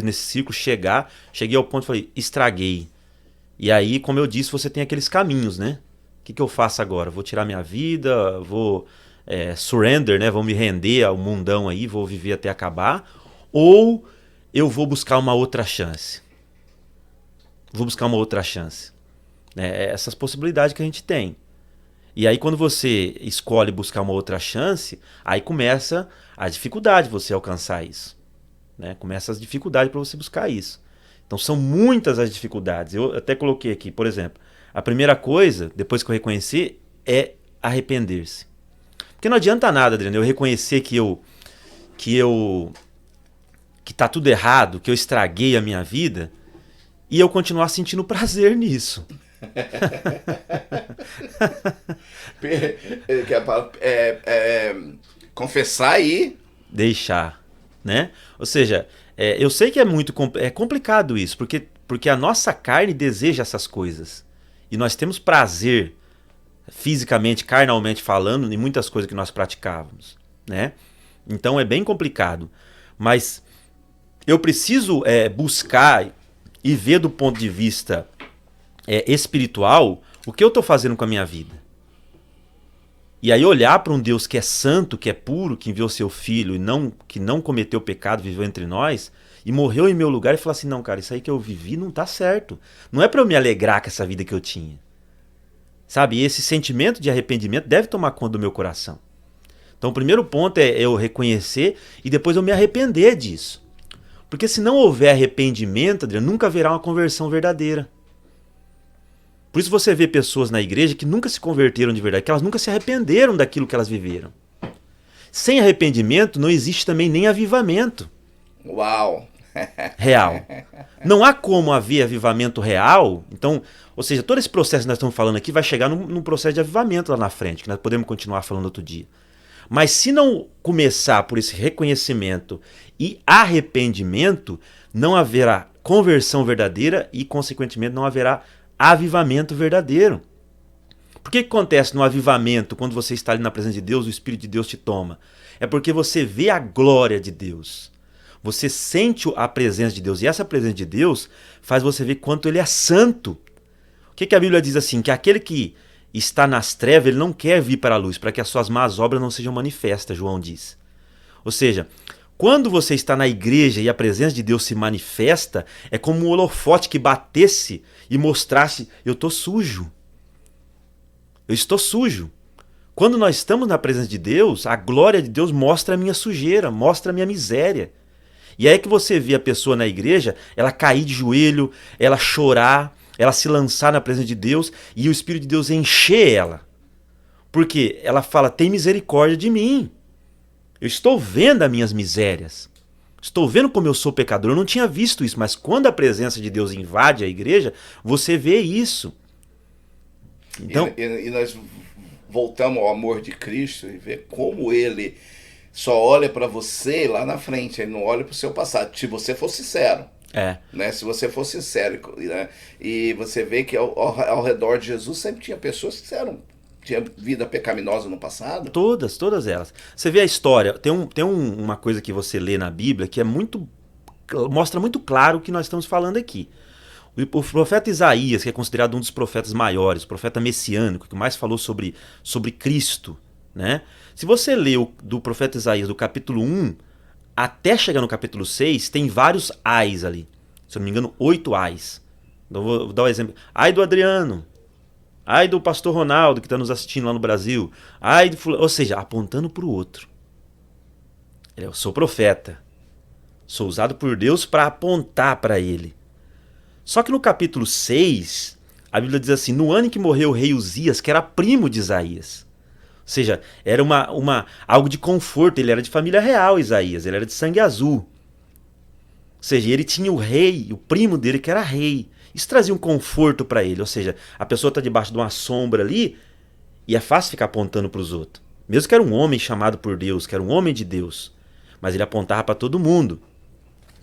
nesse ciclo, cheguei ao ponto e falei, estraguei. E aí, como eu disse, você tem aqueles caminhos, né? O que eu faço agora? Vou tirar minha vida, vou surrender, né? Vou me render ao mundão aí, vou viver até acabar. Ou eu vou buscar uma outra chance. Essas possibilidades que a gente tem. E aí quando você escolhe buscar uma outra chance, aí começa a dificuldade de você alcançar isso. Né? Começa as dificuldades para você buscar isso. Então são muitas as dificuldades. Eu até coloquei aqui, por exemplo, A primeira coisa, depois que eu reconhecer, é arrepender-se. Porque não adianta nada, Adriano, eu reconhecer que tá tudo errado, que eu estraguei a minha vida, e eu continuar sentindo prazer nisso.
Confessar e
deixar, né? Ou seja, eu sei que é complicado isso, porque a nossa carne deseja essas coisas. E nós temos prazer, fisicamente, carnalmente falando, em muitas coisas que nós praticávamos, né? Então é bem complicado. Mas eu preciso buscar e ver do ponto de vista espiritual o que eu estou fazendo com a minha vida. E aí olhar para um Deus que é santo, que é puro, que enviou seu filho, que não cometeu pecado, viveu entre nós, e morreu em meu lugar, e falar assim, não, cara, isso aí que eu vivi não tá certo. Não é para eu me alegrar com essa vida que eu tinha. Sabe, e esse sentimento de arrependimento deve tomar conta do meu coração. Então o primeiro ponto é eu reconhecer e depois eu me arrepender disso. Porque se não houver arrependimento, Adriano, nunca haverá uma conversão verdadeira. Por isso você vê pessoas na igreja que nunca se converteram de verdade, que elas nunca se arrependeram daquilo que elas viveram. Sem arrependimento não existe também nem avivamento.
Uau!
Real. Não há como haver avivamento real. Então, ou seja, todo esse processo que nós estamos falando aqui vai chegar num processo de avivamento lá na frente, que nós podemos continuar falando outro dia. Mas se não começar por esse reconhecimento e arrependimento, não haverá conversão verdadeira e, consequentemente, não haverá avivamento verdadeiro. Por que acontece no avivamento, quando você está ali na presença de Deus, o Espírito de Deus te toma? É porque você vê a glória de Deus. Você sente a presença de Deus. E essa presença de Deus faz você ver quanto Ele é santo. O que a Bíblia diz assim? Que aquele que está nas trevas, ele não quer vir para a luz, para que as suas más obras não sejam manifestas, João diz. Ou seja, quando você está na igreja e a presença de Deus se manifesta, é como um holofote que batesse e mostrasse, eu estou sujo. Eu estou sujo. Quando nós estamos na presença de Deus, a glória de Deus mostra a minha sujeira, mostra a minha miséria. E aí que você vê a pessoa na igreja, ela cair de joelho, ela chorar, ela se lançar na presença de Deus e o Espírito de Deus encher ela. Porque ela fala, tem misericórdia de mim. Eu estou vendo as minhas misérias. Estou vendo como eu sou pecador. Eu não tinha visto isso, mas quando a presença de Deus invade a igreja, você vê isso. Então,
e nós voltamos ao amor de Cristo e ver como Ele só olha para você lá na frente, Ele não olha para o seu passado. Se você for sincero. Né? Se você for sincero, né? E você vê que ao redor de Jesus sempre tinha pessoas que tinha vida pecaminosa no passado.
Todas elas. Você vê a história, tem uma coisa que você lê na Bíblia que mostra muito claro o que nós estamos falando aqui. O profeta Isaías, que é considerado um dos profetas maiores, o profeta messiânico, que mais falou sobre Cristo, né? Se você lê do profeta Isaías do capítulo 1 até chegar no capítulo 6, tem vários ais ali. Se eu não me engano, 8 ais. Então vou dar um exemplo. Ai do Adriano. Ai do pastor Ronaldo, que está nos assistindo lá no Brasil. Ai do fulano. Ou seja, apontando para o outro. Eu sou profeta. Sou usado por Deus para apontar para ele. Só que no capítulo 6, a Bíblia diz assim, no ano em que morreu o rei Uzias, que era primo de Isaías. Ou seja, era algo de conforto. Ele era de família real, Isaías. Ele era de sangue azul. Ou seja, ele tinha o rei, o primo dele que era rei. Isso trazia um conforto para ele. Ou seja, a pessoa está debaixo de uma sombra ali e é fácil ficar apontando para os outros. Mesmo que era um homem chamado por Deus, que era um homem de Deus. Mas ele apontava para todo mundo.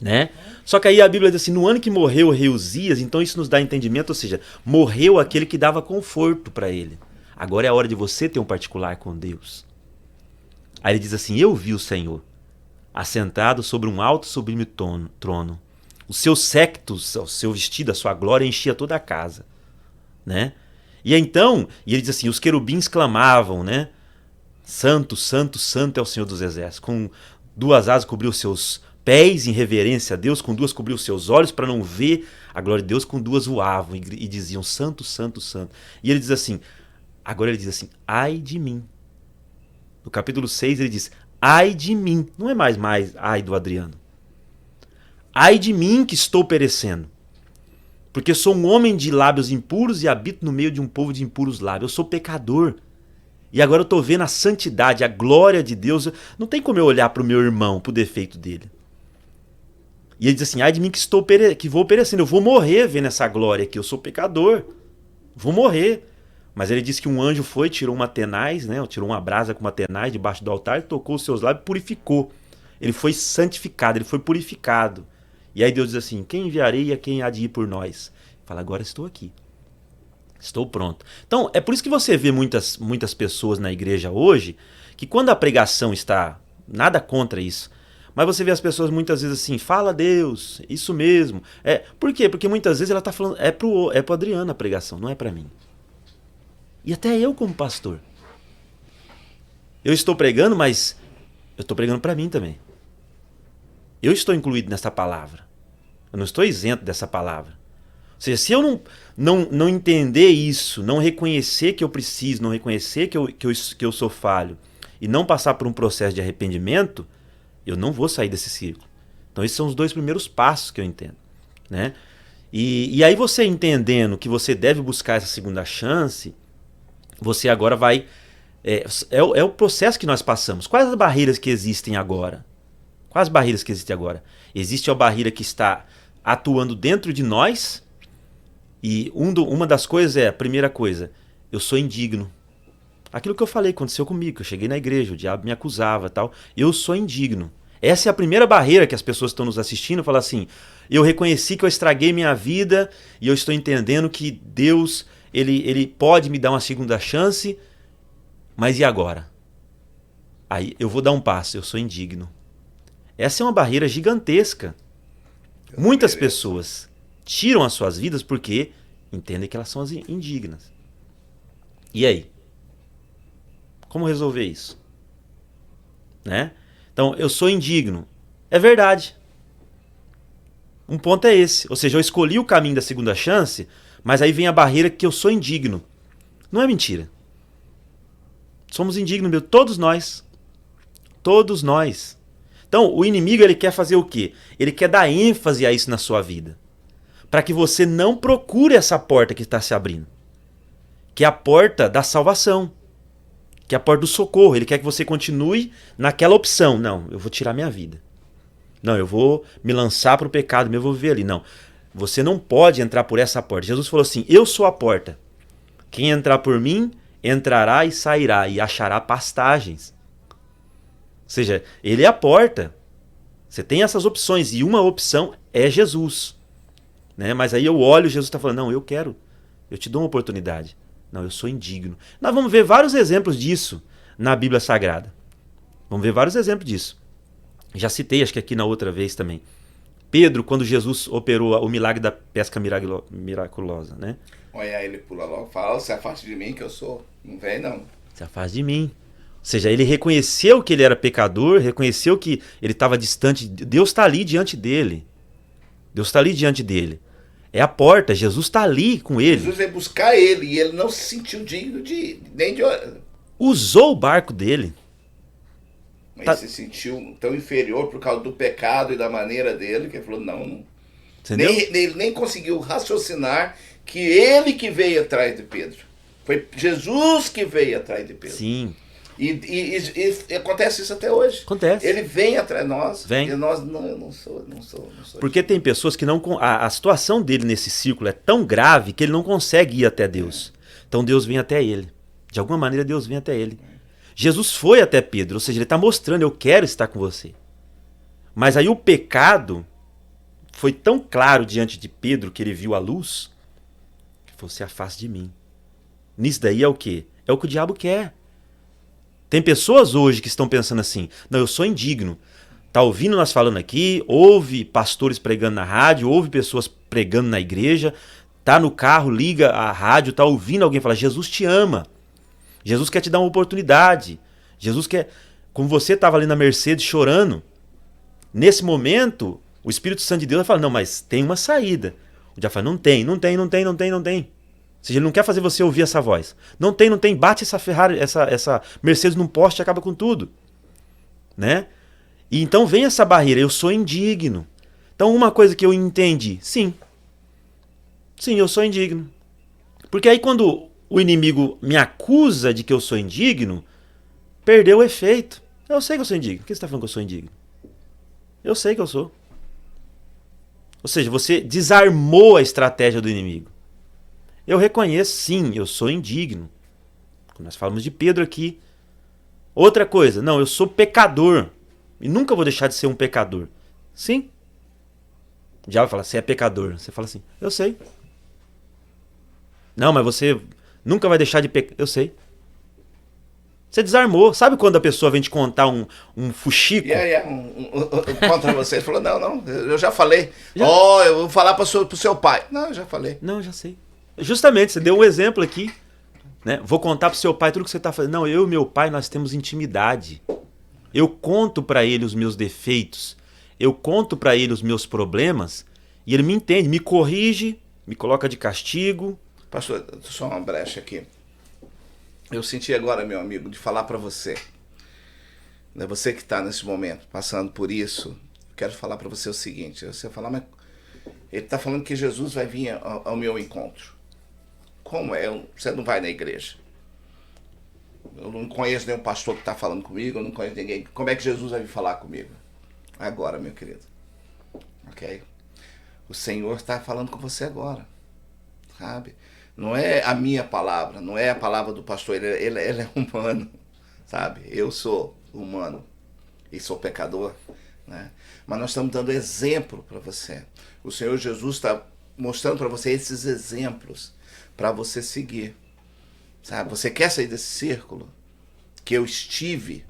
Né? Só que aí a Bíblia diz assim, no ano que morreu o rei Uzias, então isso nos dá entendimento, ou seja, morreu aquele que dava conforto para ele. Agora é a hora de você ter um particular com Deus. Aí ele diz assim, eu vi o Senhor, assentado sobre um alto e sublime trono. Os seus séquitos, o seu vestido, a sua glória enchia toda a casa. Né? E então, e ele diz assim, os querubins clamavam, né? Santo, santo, santo é o Senhor dos exércitos. Com 2 asas cobriu os seus pés em reverência a Deus, com 2 cobriu os seus olhos para não ver a glória de Deus, com 2 voavam e diziam santo, santo, santo. E ele diz assim, agora ele diz assim, ai de mim. No capítulo 6 ele diz, ai de mim. Não é mais ai do Adriano. Ai de mim que estou perecendo. Porque eu sou um homem de lábios impuros e habito no meio de um povo de impuros lábios. Eu sou pecador. E agora eu estou vendo a santidade, a glória de Deus. Não tem como eu olhar para o meu irmão, para o defeito dele. E ele diz assim, ai de mim que vou perecendo, eu vou morrer vendo essa glória aqui, eu sou pecador. Vou morrer. Mas ele diz que um anjo foi, tirou uma tenaz, né? Tirou uma brasa com uma tenaz debaixo do altar, tocou os seus lábios e purificou. Ele foi santificado, ele foi purificado. E aí Deus diz assim, quem enviarei e a quem há de ir por nós? Fala, agora estou aqui. Estou pronto. Então, é por isso que você vê muitas pessoas na igreja hoje, que quando a pregação está, nada contra isso, mas você vê as pessoas muitas vezes assim, fala Deus, isso mesmo. Por quê? Porque muitas vezes ela está falando, é pro Adriano a pregação, não é para mim. E até eu como pastor. Eu estou pregando, mas eu estou pregando para mim também. Eu estou incluído nessa palavra. Eu não estou isento dessa palavra. Ou seja, se eu não entender isso, não reconhecer que eu preciso, não reconhecer que eu sou falho e não passar por um processo de arrependimento, eu não vou sair desse círculo. Então esses são os 2 primeiros passos que eu entendo, né? E aí você entendendo que você deve buscar essa segunda chance, você agora vai... É o processo que nós passamos. Quais as barreiras que existem agora? Quais as barreiras que existem agora? Existe a barreira que está atuando dentro de nós, e uma das coisas a primeira coisa, eu sou indigno. Aquilo que eu falei aconteceu comigo, eu cheguei na igreja, o diabo me acusava e tal, eu sou indigno. Essa é a primeira barreira que as pessoas que estão nos assistindo falam assim, eu reconheci que eu estraguei minha vida e eu estou entendendo que Deus, ele pode me dar uma segunda chance, mas e agora? Aí eu vou dar um passo, eu sou indigno. Essa é uma barreira gigantesca. Muitas pessoas tiram as suas vidas porque entendem que elas são indignas. E aí? Como resolver isso? Né? Então, eu sou indigno. É verdade. Um ponto é esse. Ou seja, eu escolhi o caminho da segunda chance, mas aí vem a barreira que eu sou indigno. Não é mentira. Somos indignos, meu. Todos nós. Todos nós. Então, o inimigo ele quer fazer o quê? Ele quer dar ênfase a isso na sua vida. Para que você não procure essa porta que está se abrindo. Que é a porta da salvação. Que é a porta do socorro. Ele quer que você continue naquela opção. Não, eu vou tirar minha vida. Não, eu vou me lançar para o pecado, eu vou viver ali. Não, você não pode entrar por essa porta. Jesus falou assim, eu sou a porta. Quem entrar por mim, entrará e sairá e achará pastagens. Ou seja, ele é a porta. Você tem essas opções e uma opção é Jesus. Né? Mas aí eu olho e Jesus está falando, não, eu quero. Eu te dou uma oportunidade. Não, eu sou indigno. Nós vamos ver vários exemplos disso na Bíblia Sagrada. Vamos ver vários exemplos disso. Já citei, acho que aqui na outra vez também. Pedro, quando Jesus operou o milagre da pesca miraculosa, né?
Olha, ele pula logo, fala, se afaste de mim que eu sou. Não vem não.
Se afaste de mim. Ou seja, ele reconheceu que ele era pecador, reconheceu que ele estava distante. Deus está ali diante dele. Deus está ali diante dele. É a porta, Jesus está ali com ele.
Jesus veio buscar ele e ele não se sentiu digno nem de...
Usou o barco dele.
Mas se sentiu tão inferior por causa do pecado e da maneira dele, que ele falou, não. Ele nem conseguiu raciocinar que ele que veio atrás de Pedro. Foi Jesus que veio atrás de Pedro.
Sim.
E acontece isso até hoje.
Acontece.
Ele vem atrás de nós.
Vem.
E nós, não, eu não sou.
Porque tem pessoas que não... A situação dele nesse círculo é tão grave que ele não consegue ir até Deus. Então Deus vem até ele. De alguma maneira Deus vem até ele. Jesus foi até Pedro, ou seja, ele está mostrando, eu quero estar com você. Mas aí o pecado foi tão claro diante de Pedro que ele viu a luz, que falou, se afaste de mim. Nisso daí é o quê? É o que o diabo quer. Tem pessoas hoje que estão pensando assim, não, eu sou indigno. Tá ouvindo nós falando aqui, ouve pastores pregando na rádio, ouve pessoas pregando na igreja, tá no carro, liga a rádio, tá ouvindo alguém falar, Jesus te ama. Jesus quer te dar uma oportunidade. Jesus quer... Como você estava ali na Mercedes chorando, nesse momento, o Espírito Santo de Deus vai falar, não, mas tem uma saída. O diabo fala, não tem. Ou seja, ele não quer fazer você ouvir essa voz. Não tem, bate essa Ferrari, essa Mercedes num poste e acaba com tudo. Né? E então vem essa barreira, eu sou indigno. Então uma coisa que eu entendi, sim, Sim, eu sou indigno. Porque aí quando o inimigo me acusa de que eu sou indigno, perdeu o efeito. Eu sei que eu sou indigno. Por que você está falando que eu sou indigno? Eu sei que eu sou. Ou seja, você desarmou a estratégia do inimigo. Eu reconheço, sim, eu sou indigno. Nós falamos de Pedro aqui. Outra coisa, não, eu sou pecador. E nunca vou deixar de ser um pecador. Sim. O diabo fala, você é pecador. Você fala assim, eu sei. Não, mas você nunca vai deixar de pecar. Eu sei. Você desarmou. Sabe quando a pessoa vem te contar um fuxico?
Contra você. Ele falou, não, eu já falei.
Já?
Eu vou falar pro seu pai. Não, eu já falei.
Não, eu já sei. Justamente, você deu um exemplo aqui. Né? Vou contar pro seu pai tudo que você tá fazendo. Não, eu e meu pai, nós temos intimidade. Eu conto pra ele os meus defeitos. Eu conto pra ele os meus problemas. E ele me entende, me corrige, me coloca de castigo.
Pastor, só uma brecha aqui. Eu senti agora, meu amigo, de falar para você. Né, você que está nesse momento passando por isso, quero falar para você o seguinte. Você falar, mas ele está falando que Jesus vai vir ao meu encontro. Como é? Você não vai na igreja. Eu não conheço nenhum pastor que está falando comigo, eu não conheço ninguém. Como é que Jesus vai vir falar comigo? Agora, meu querido. Ok? O Senhor está falando com você agora. Sabe? Não é a minha palavra, não é a palavra do pastor, ele é humano, sabe? Eu sou humano e sou pecador, né? Mas nós estamos dando exemplo para você. O Senhor Jesus está mostrando para você esses exemplos para você seguir, sabe? Você quer sair desse círculo que eu estive?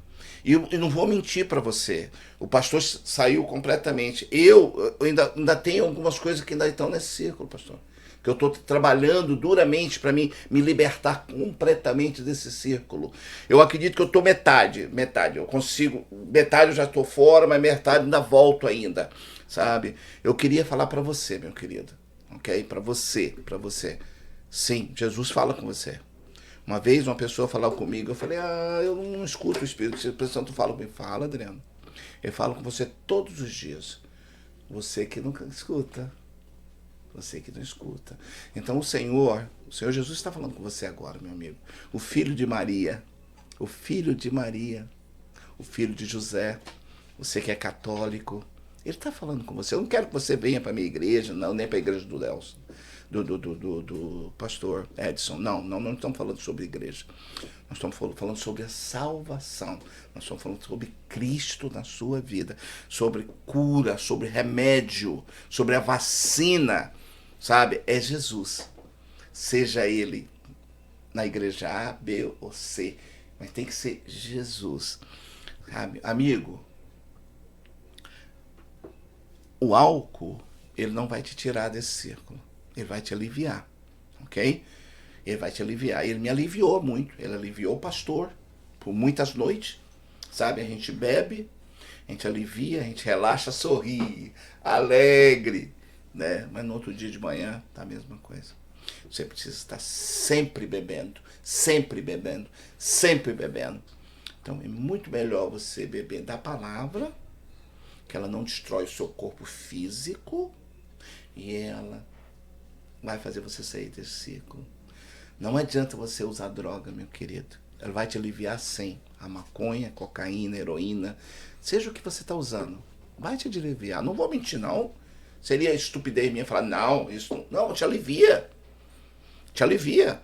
E eu não vou mentir para você, o pastor saiu completamente. Eu ainda tenho algumas coisas que ainda estão nesse círculo, pastor. Que eu estou trabalhando duramente para me libertar completamente desse círculo. Eu acredito que eu estou metade. Eu consigo, metade eu já estou fora, mas metade ainda volto ainda, sabe? Eu queria falar para você, meu querido, ok? Para você. Sim, Jesus fala com você. Uma vez uma pessoa falou comigo, eu falei, eu não escuto o Espírito Santo fala comigo. Fala, Adriano. Eu falo com você todos os dias. Você que nunca escuta. Você que não escuta. Então o Senhor Jesus está falando com você agora, meu amigo. O filho de Maria, o filho de José, você que é católico, ele está falando com você. Eu não quero que você venha para a minha igreja, não, nem para a igreja do Nelson, do pastor Edson. Não estamos falando sobre igreja. Nós estamos falando sobre a salvação. Nós estamos falando sobre Cristo na sua vida, sobre cura, sobre remédio, sobre a vacina. Sabe? É Jesus. Seja ele na igreja A, B ou C. Mas tem que ser Jesus. Sabe? Amigo, o álcool, ele não vai te tirar desse círculo. Ele vai te aliviar. Ok? Ele vai te aliviar. Ele me aliviou muito. Ele aliviou o pastor por muitas noites. Sabe? A gente bebe, a gente alivia, a gente relaxa, sorri, alegre. Né? Mas no outro dia de manhã tá a mesma coisa. Você precisa estar sempre bebendo. Então é muito melhor você beber da palavra, que ela não destrói o seu corpo físico, e ela vai fazer você sair desse ciclo. Não adianta você usar droga, meu querido. Ela vai te aliviar sim. A maconha, cocaína, heroína, seja o que você está usando, vai te aliviar. Não vou mentir, não. Seria estupidez minha falar, não, isso não, te alivia. Te alivia.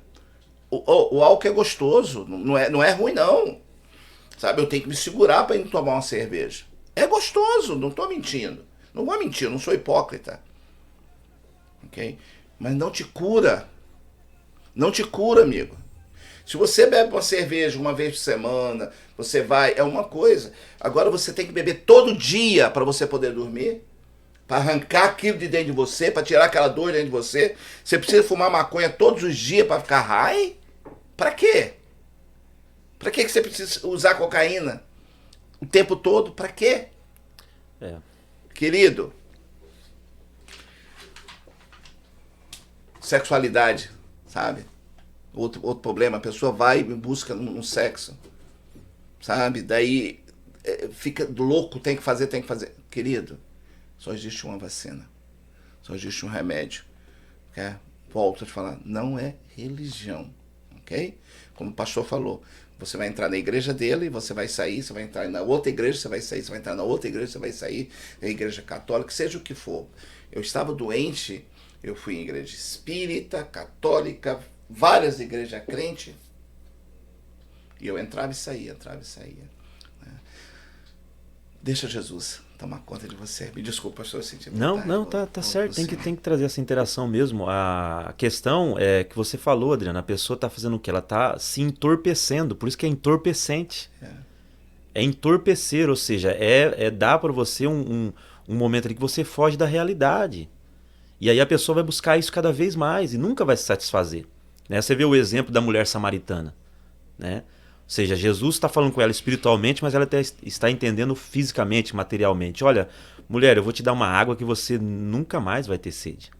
O álcool é gostoso, não é ruim, não. Sabe, eu tenho que me segurar para ir tomar uma cerveja. É gostoso, não estou mentindo. Não vou mentir, eu não sou hipócrita. Ok? Mas não te cura. Não te cura, amigo. Se você bebe uma cerveja uma vez por semana, você vai, é uma coisa. Agora você tem que beber todo dia para você poder dormir. Para arrancar aquilo de dentro de você, para tirar aquela dor de dentro de você. Você precisa fumar maconha todos os dias para ficar high? Para quê? Para que você precisa usar cocaína o tempo todo? Para quê? Querido, sexualidade, sabe? Outro problema, a pessoa vai e busca no sexo, sabe? Daí fica louco, tem que fazer. Querido, só existe uma vacina, só existe um remédio. volto a te falar, não é religião, ok? Como o pastor falou, você vai entrar na igreja dele, você vai sair, você vai entrar na outra igreja, você vai sair, você vai entrar na outra igreja, você vai sair, na igreja católica, seja o que for. Eu estava doente, eu fui em igreja espírita, católica, várias igrejas crentes, e eu entrava e saía, né? Deixa Jesus tomar conta de você. Me desculpa, pastor, eu senti vontade.
Não, tá certo. Tem que trazer essa interação mesmo. A questão é que você falou, Adriano, a pessoa está fazendo o quê? Ela está se entorpecendo, por isso que é entorpecente. É entorpecer, ou seja, é dar para você um momento ali que você foge da realidade. E aí a pessoa vai buscar isso cada vez mais e nunca vai se satisfazer. Né? Você vê o exemplo da mulher samaritana, né? Ou seja, Jesus está falando com ela espiritualmente, mas ela até está entendendo fisicamente, materialmente. Olha, mulher, eu vou te dar uma água que você nunca mais vai ter sede.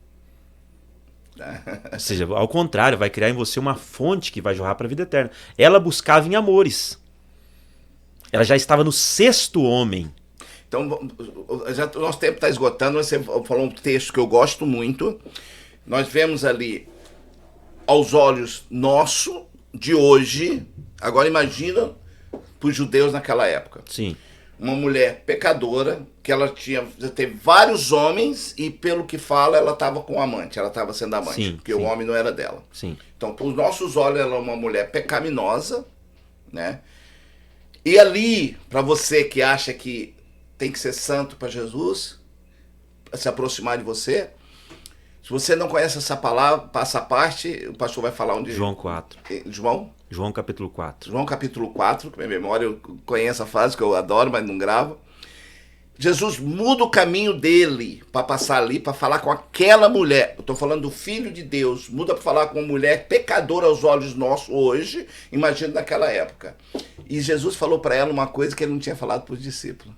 Ou seja, ao contrário, vai criar em você uma fonte que vai jorrar para a vida eterna. Ela buscava em amores. Ela já estava no sexto homem.
Então, o nosso tempo está esgotando. Você falou um texto que eu gosto muito. Nós vemos ali, aos olhos nosso, de hoje. Agora imagina para os judeus naquela época.
Sim.
Uma mulher pecadora, que ela já teve vários homens e pelo que fala ela estava com um amante, ela estava sendo amante,
sim,
porque
sim.
O homem não era dela.
Sim.
Então, para os nossos olhos, ela é uma mulher pecaminosa, né? E ali, para você que acha que tem que ser santo para Jesus se aproximar de você, se você não conhece essa palavra, essa parte, o pastor vai falar onde...
João 4. João capítulo 4.
João capítulo 4, que minha memória eu conheço a frase que eu adoro, mas não gravo. Jesus muda o caminho dele para passar ali, para falar com aquela mulher. Eu estou falando do Filho de Deus, muda para falar com uma mulher pecadora aos olhos nossos hoje, imagina naquela época. E Jesus falou para ela uma coisa que ele não tinha falado para os discípulos.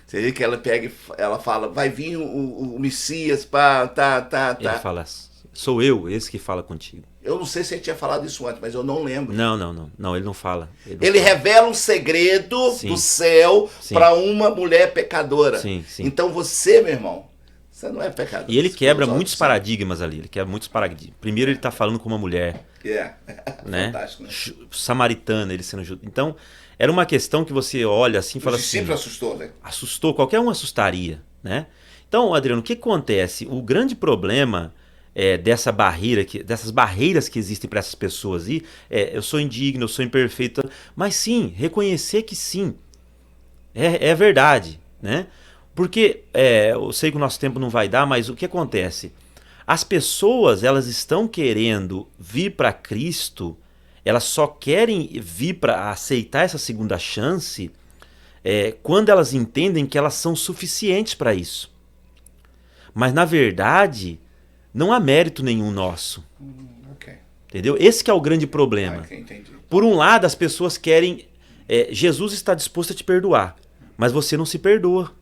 Você vê que ela pega, ela fala, vai vir o Messias, tá.
Ele fala, sou eu, esse que fala contigo.
Eu não sei se ele tinha falado isso antes, mas eu não lembro.
Não, ele não fala.
Ele revela um segredo do céu para uma mulher pecadora.
Sim, sim.
Então você, meu irmão, você não é pecador.
E ele quebra muitos paradigmas ali. Ele quebra muitos paradigmas. Primeiro ele está falando com uma mulher. Né?
Fantástico, né?
Samaritana, ele sendo judeu. Então, era uma questão que você olha assim e fala assim...
sempre assustou, né?
Assustou, qualquer um assustaria, né? Então, Adriano, o que acontece? O grande problema dessas barreiras que existem para essas pessoas aí, eu sou indigno, eu sou imperfeito, mas sim, reconhecer que sim, é verdade, né? Porque, eu sei que o nosso tempo não vai dar, mas o que acontece? As pessoas, elas estão querendo vir para Cristo, elas só querem vir para aceitar essa segunda chance quando elas entendem que elas são suficientes para isso. Mas, na verdade, não há mérito nenhum nosso.
Okay.
Entendeu? Esse que é o grande problema.
Entendi.
Por um lado, as pessoas querem... Jesus está disposto a te perdoar, mas você não se perdoa.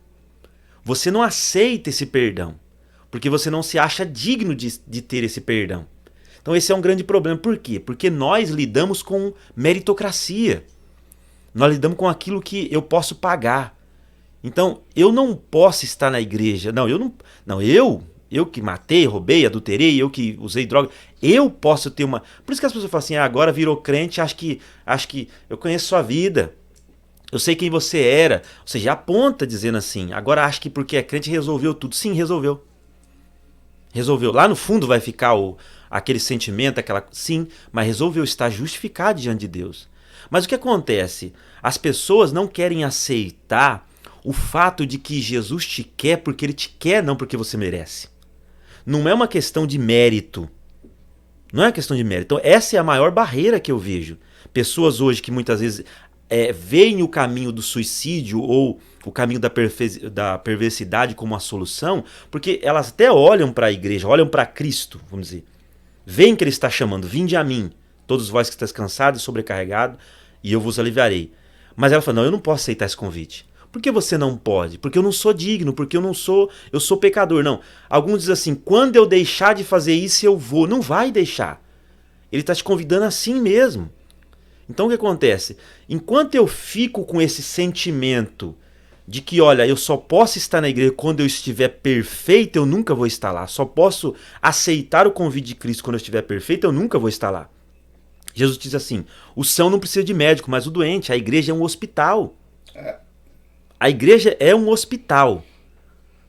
Você não aceita esse perdão, porque você não se acha digno de ter esse perdão. Então esse é um grande problema. Por quê? Porque nós lidamos com meritocracia. Nós lidamos com aquilo que eu posso pagar. Então, eu não posso estar na igreja. Eu que matei, roubei, adulterei, eu que usei droga, eu posso ter uma... Por isso que as pessoas falam assim, agora virou crente, acho que eu conheço sua vida. Eu sei quem você era. Ou seja, aponta dizendo assim, agora acho que porque é crente resolveu tudo. Sim, resolveu. Resolveu. Lá no fundo vai ficar aquele sentimento, sim, mas resolveu estar justificado diante de Deus. Mas o que acontece? As pessoas não querem aceitar o fato de que Jesus te quer porque ele te quer, não porque você merece. Não é uma questão de mérito. Não é uma questão de mérito. Então essa é a maior barreira que eu vejo. Pessoas hoje que muitas vezes veem o caminho do suicídio ou o caminho da perversidade como a solução, porque elas até olham para a igreja, olham para Cristo, vamos dizer. Veem que ele está chamando, vinde a mim, todos vós que estáis cansados e sobrecarregados, e eu vos aliviarei. Mas ela fala, não, eu não posso aceitar esse convite. Por que você não pode? Porque eu não sou digno, porque eu sou pecador. Não. Alguns dizem assim, quando eu deixar de fazer isso, eu vou. Não vai deixar. Ele está te convidando assim mesmo. Então o que acontece? Enquanto eu fico com esse sentimento de que, olha, eu só posso estar na igreja quando eu estiver perfeito, eu nunca vou estar lá. Só posso aceitar o convite de Cristo quando eu estiver perfeito, eu nunca vou estar lá. Jesus diz assim, o são não precisa de médico, mas o doente. A igreja é um hospital. A igreja é um hospital.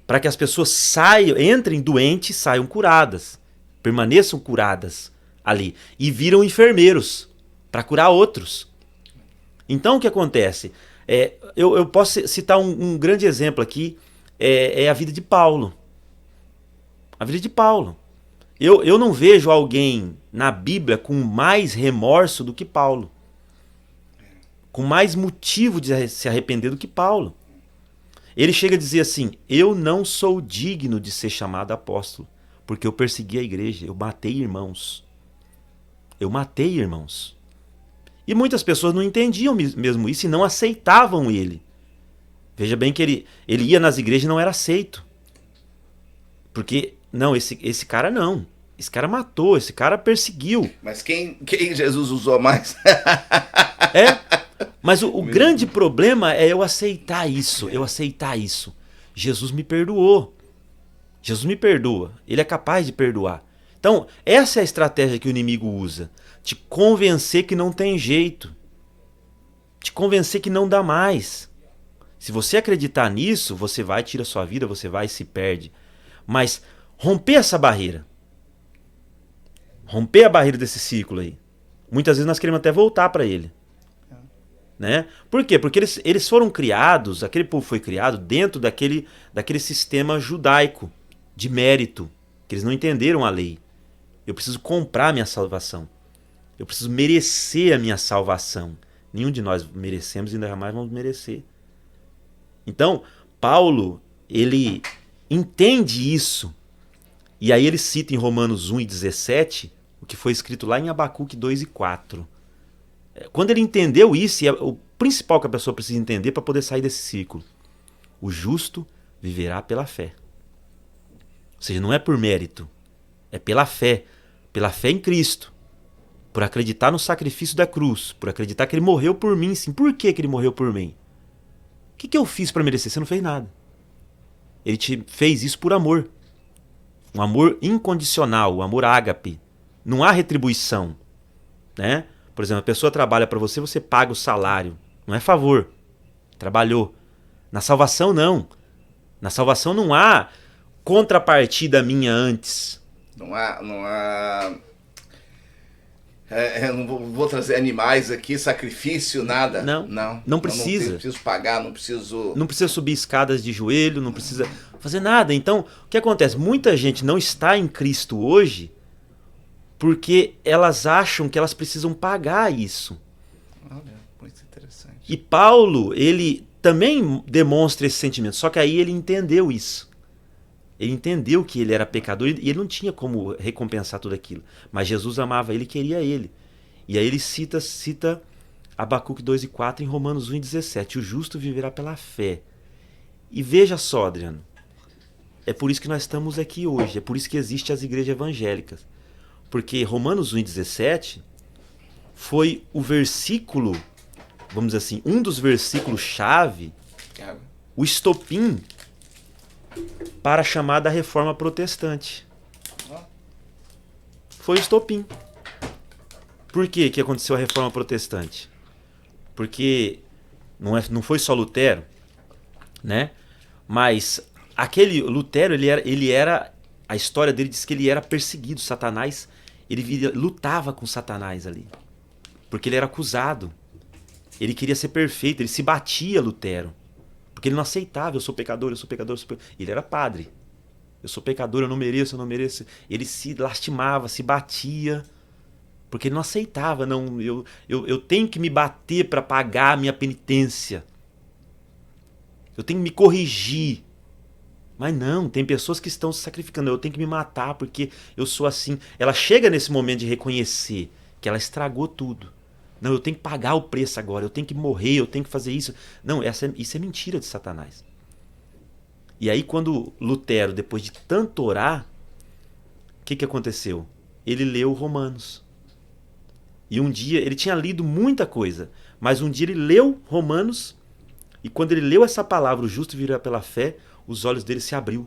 Para que as pessoas saiam, entrem doentes, saiam curadas. Permaneçam curadas ali. E viram enfermeiros para curar outros. Então o que acontece? Eu posso citar um grande exemplo aqui, é a vida de Paulo. A vida de Paulo. Eu não vejo alguém na Bíblia com mais remorso do que Paulo. Com mais motivo de se arrepender do que Paulo. Ele chega a dizer assim, eu não sou digno de ser chamado apóstolo, porque eu persegui a igreja, eu matei irmãos. Eu matei irmãos. E muitas pessoas não entendiam mesmo isso e não aceitavam ele. Veja bem que ele ia nas igrejas e não era aceito. Porque, não, esse cara não. Esse cara matou, esse cara perseguiu.
Mas quem Jesus usou mais?
Mas o grande problema é eu aceitar isso. Jesus me perdoou. Jesus me perdoa. Ele é capaz de perdoar. Então, essa é a estratégia que o inimigo usa. Te convencer que não tem jeito. Te convencer que não dá mais. Se você acreditar nisso, você vai, tira a sua vida, você vai e se perde. Mas romper essa barreira. Romper a barreira desse ciclo aí. Muitas vezes nós queremos até voltar para ele. Né? Por quê? Porque eles foram criados, aquele povo foi criado dentro daquele sistema judaico de mérito, que eles não entenderam a lei. Eu preciso comprar a minha salvação. Eu preciso merecer a minha salvação. Nenhum de nós merecemos e ainda jamais vamos merecer. Então, Paulo, ele entende isso. E aí ele cita em Romanos 1:17, o que foi escrito lá em Abacuque 2:4. Quando ele entendeu isso, e é o principal que a pessoa precisa entender para poder sair desse ciclo. O justo viverá pela fé. Ou seja, não é por mérito, é pela fé em Cristo. Por acreditar no sacrifício da cruz, por acreditar que ele morreu por mim, sim. Por que ele morreu por mim? O que eu fiz para merecer? Você não fez nada. Ele te fez isso por amor. Um amor incondicional, um amor ágape. Não há retribuição, né? Por exemplo, a pessoa trabalha para você, você paga o salário. Não é favor. Trabalhou. Na salvação, não. Na salvação não há contrapartida minha antes.
Não há... eu não vou trazer animais aqui, sacrifício, nada.
Não precisa.
Não preciso pagar, não preciso...
Não precisa subir escadas de joelho, não precisa fazer nada. Então, o que acontece? Muita gente não está em Cristo hoje porque elas acham que elas precisam pagar isso.
Olha, muito interessante.
E Paulo, ele também demonstra esse sentimento, só que aí ele entendeu isso. Ele entendeu que ele era pecador e ele não tinha como recompensar tudo aquilo. Mas Jesus amava ele e queria ele. E aí ele cita Abacuque 2:4 em Romanos 1:17. O justo viverá pela fé. E veja só, Adriano, é por isso que nós estamos aqui hoje, é por isso que existem as igrejas evangélicas. Porque Romanos 1:17 foi o versículo, vamos dizer assim, um dos versículos-chave, o estopim para a chamada reforma protestante. Foi o estopim. Por que aconteceu a reforma protestante? Porque não foi só Lutero, né? Mas aquele Lutero, ele era, a história dele diz que ele era perseguido, Satanás, ele lutava com Satanás ali, porque ele era acusado, ele queria ser perfeito, ele se batia, Lutero, porque ele não aceitava, eu sou pecador, eu sou pecador, ele era padre, eu sou pecador, eu não mereço, ele se lastimava, se batia, porque ele não aceitava, não, eu tenho que me bater para pagar a minha penitência, eu tenho que me corrigir. Mas não, tem pessoas que estão se sacrificando. Eu tenho que me matar porque eu sou assim. Ela chega nesse momento de reconhecer que ela estragou tudo. Não, eu tenho que pagar o preço agora. Eu tenho que morrer, eu tenho que fazer isso. Não, isso é mentira de Satanás. E aí quando Lutero, depois de tanto orar, o que aconteceu? Ele leu Romanos. E um dia, ele tinha lido muita coisa, mas um dia ele leu Romanos E quando ele leu essa palavra, o justo virá pela fé, os olhos dele se abriu.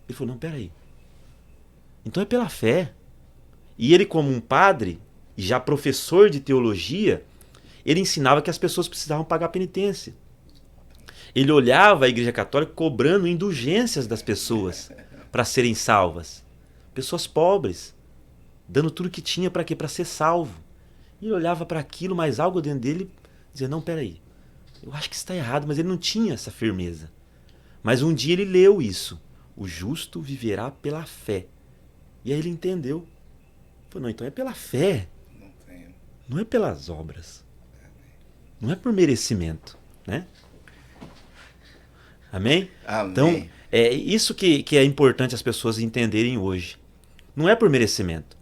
Ele falou, não, peraí. Então é pela fé. E ele, como um padre, e já professor de teologia, ele ensinava que as pessoas precisavam pagar penitência. Ele olhava a Igreja Católica cobrando indulgências das pessoas para serem salvas. Pessoas pobres, dando tudo que tinha para quê? Para ser salvo. E ele olhava para aquilo, mas algo dentro dele dizia, não, peraí, eu acho que isso está errado, mas ele não tinha essa firmeza. Mas um dia ele leu isso. O justo viverá pela fé. E aí ele entendeu. Falou, não, então é pela fé. Não é pelas obras. Não é por merecimento, né? Amém?
Amém.
Então, é isso que é importante as pessoas entenderem hoje. Não é por merecimento,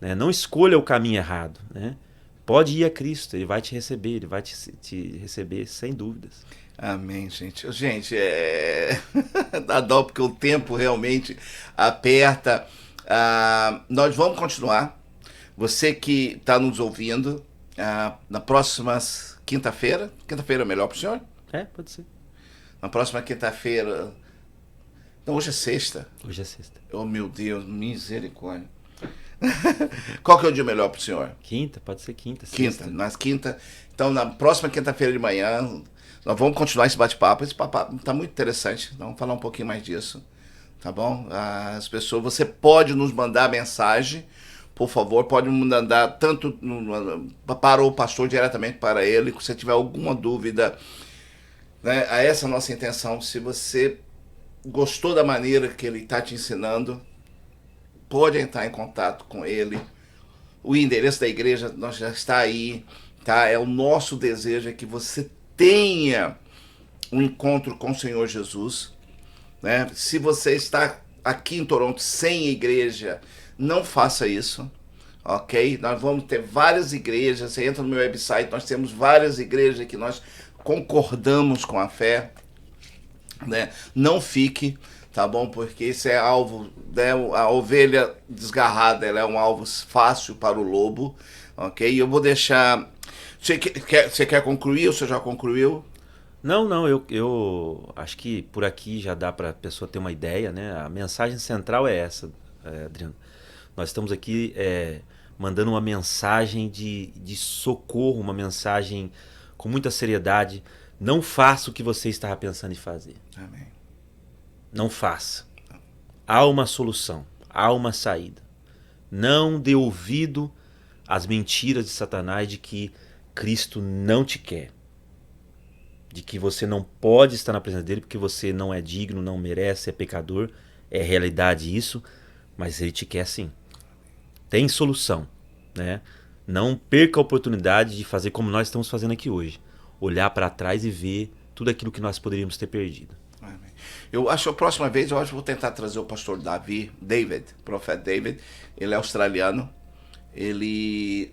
né? Não escolha o caminho errado, né? Pode ir a Cristo, Ele vai te receber, Ele vai te receber sem dúvidas.
Amém, gente. Gente, dá dó porque o tempo realmente aperta. Nós vamos continuar. Você que está nos ouvindo, na próxima quinta-feira. Quinta-feira é melhor para o senhor?
Pode ser.
Na próxima quinta-feira. Não, hoje é sexta.
Hoje é sexta.
Oh, meu Deus, misericórdia. Qual que é o dia melhor para o senhor?
Quinta, pode ser quinta.
Quinta, nas quinta. Então, na próxima quinta-feira de manhã, nós vamos continuar esse bate-papo. Esse papo está muito interessante. Vamos falar um pouquinho mais disso. Tá bom? As pessoas, você pode nos mandar mensagem, por favor, pode me mandar tanto para o pastor, diretamente para ele, se você tiver alguma dúvida, né? Essa é a nossa intenção. Se você gostou da maneira que ele está te ensinando, pode entrar em contato com ele. O endereço da igreja nós já está aí, tá? É o nosso desejo é que você tenha um encontro com o Senhor Jesus, né? Se você está aqui em Toronto sem igreja, não faça isso, ok? Nós vamos ter várias igrejas. Você entra no meu website, nós temos várias igrejas que nós concordamos com a fé, né? Não fique, tá bom? Porque esse é alvo, né? A ovelha desgarrada, ela é um alvo fácil para o lobo, ok? Eu vou deixar. Você quer concluir ou você já concluiu?
Não, eu acho que por aqui já dá para a pessoa ter uma ideia, né? A mensagem central é essa, Adriano. Nós estamos aqui mandando uma mensagem de socorro, uma mensagem com muita seriedade. Não faça o que você estava pensando em fazer.
Amém.
Não faça. Há uma solução, há uma saída. Não dê ouvido às mentiras de Satanás de que Cristo não te quer. De que você não pode estar na presença dele porque você não é digno, não merece, é pecador. É realidade isso, mas ele te quer sim. Tem solução, né? Não perca a oportunidade de fazer como nós estamos fazendo aqui hoje. Olhar para trás e ver tudo aquilo que nós poderíamos ter perdido.
Amém. Eu acho que a próxima vez eu vou tentar trazer o pastor David, profeta David. Ele é australiano. Ele,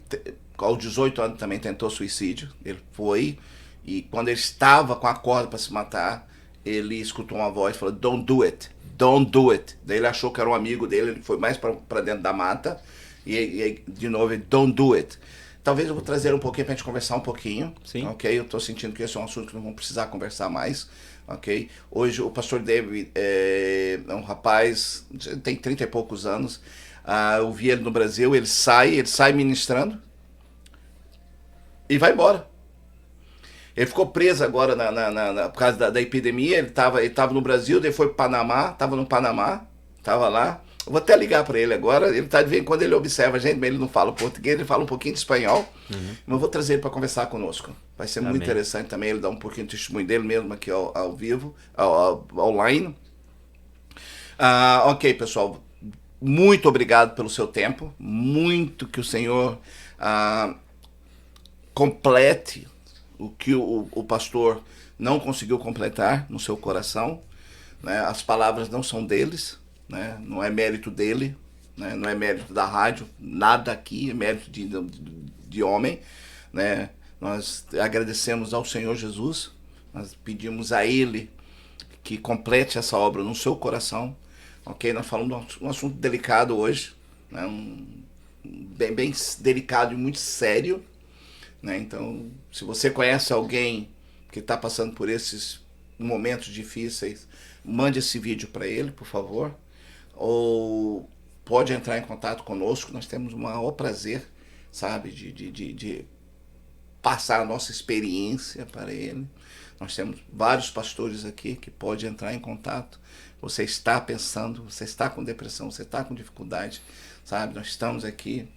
aos 18 anos, também tentou suicídio. Ele foi, e quando ele estava com a corda para se matar, ele escutou uma voz e falou, don't do it, don't do it. Daí ele achou que era um amigo dele, ele foi mais para dentro da mata, e de novo ele, don't do it. Talvez eu vou trazer um pouquinho para a gente conversar um pouquinho.
Sim.
Ok? Eu estou sentindo que esse é um assunto que nós vamos precisar conversar mais. Ok? Hoje o pastor David é um rapaz, tem 30 e poucos anos. Eu vi ele no Brasil, ele sai ministrando e vai embora. Ele ficou preso agora por causa da epidemia. Ele tava no Brasil, daí foi para Panamá, estava no Panamá, estava lá. Eu vou até ligar para ele agora. Ele tá de vez em quando ele observa a gente, mas ele não fala português, ele fala um pouquinho de espanhol. Mas eu vou trazer ele para conversar conosco. Vai ser muito interessante também ele dar um pouquinho de testemunho dele mesmo aqui ao vivo, online. Ok, pessoal. Muito obrigado pelo seu tempo. Muito que o Senhor complete o que o pastor não conseguiu completar no seu coração, né? As palavras não são deles, né? Não é mérito dele, né? Não é mérito da rádio, nada aqui é mérito de homem, né? Nós agradecemos ao Senhor Jesus, nós pedimos a Ele que complete essa obra no seu coração, ok? Nós falamos de um assunto delicado hoje, né? Bem delicado e muito sério, né? Então, se você conhece alguém que está passando por esses momentos difíceis, mande esse vídeo para ele, por favor. Ou pode entrar em contato conosco, nós temos o maior prazer, sabe, de passar a nossa experiência para ele. Nós temos vários pastores aqui que podem entrar em contato. Você está pensando, você está com depressão, você está com dificuldade, sabe? Nós estamos aqui,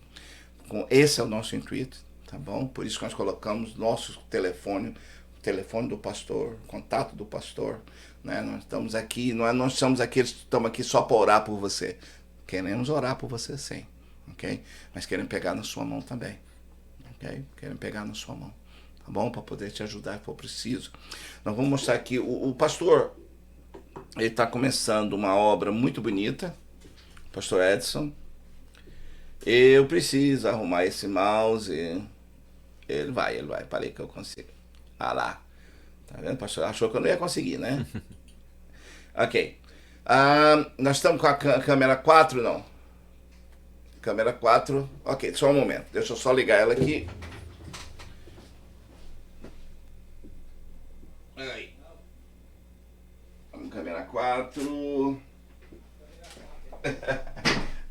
esse é o nosso intuito, tá bom? Por isso que nós colocamos nosso telefone, o telefone do pastor, o contato do pastor, né? Nós estamos aqui, nós estamos aqui só para orar por você. Queremos orar por você sim, ok? Mas queremos pegar na sua mão também, ok? Queremos pegar na sua mão, tá bom? Para poder te ajudar se for preciso. Nós vamos mostrar aqui, o pastor, ele está começando uma obra muito bonita, o pastor Edson. Eu preciso arrumar esse mouse. Ele vai, parei que eu consigo. Ah lá, tá vendo? O pastor achou que eu não ia conseguir, né? Ok. Nós estamos com a câmera 4, não? Câmera 4. Ok, só um momento. Deixa eu só ligar ela aqui. Aí. Câmera 4.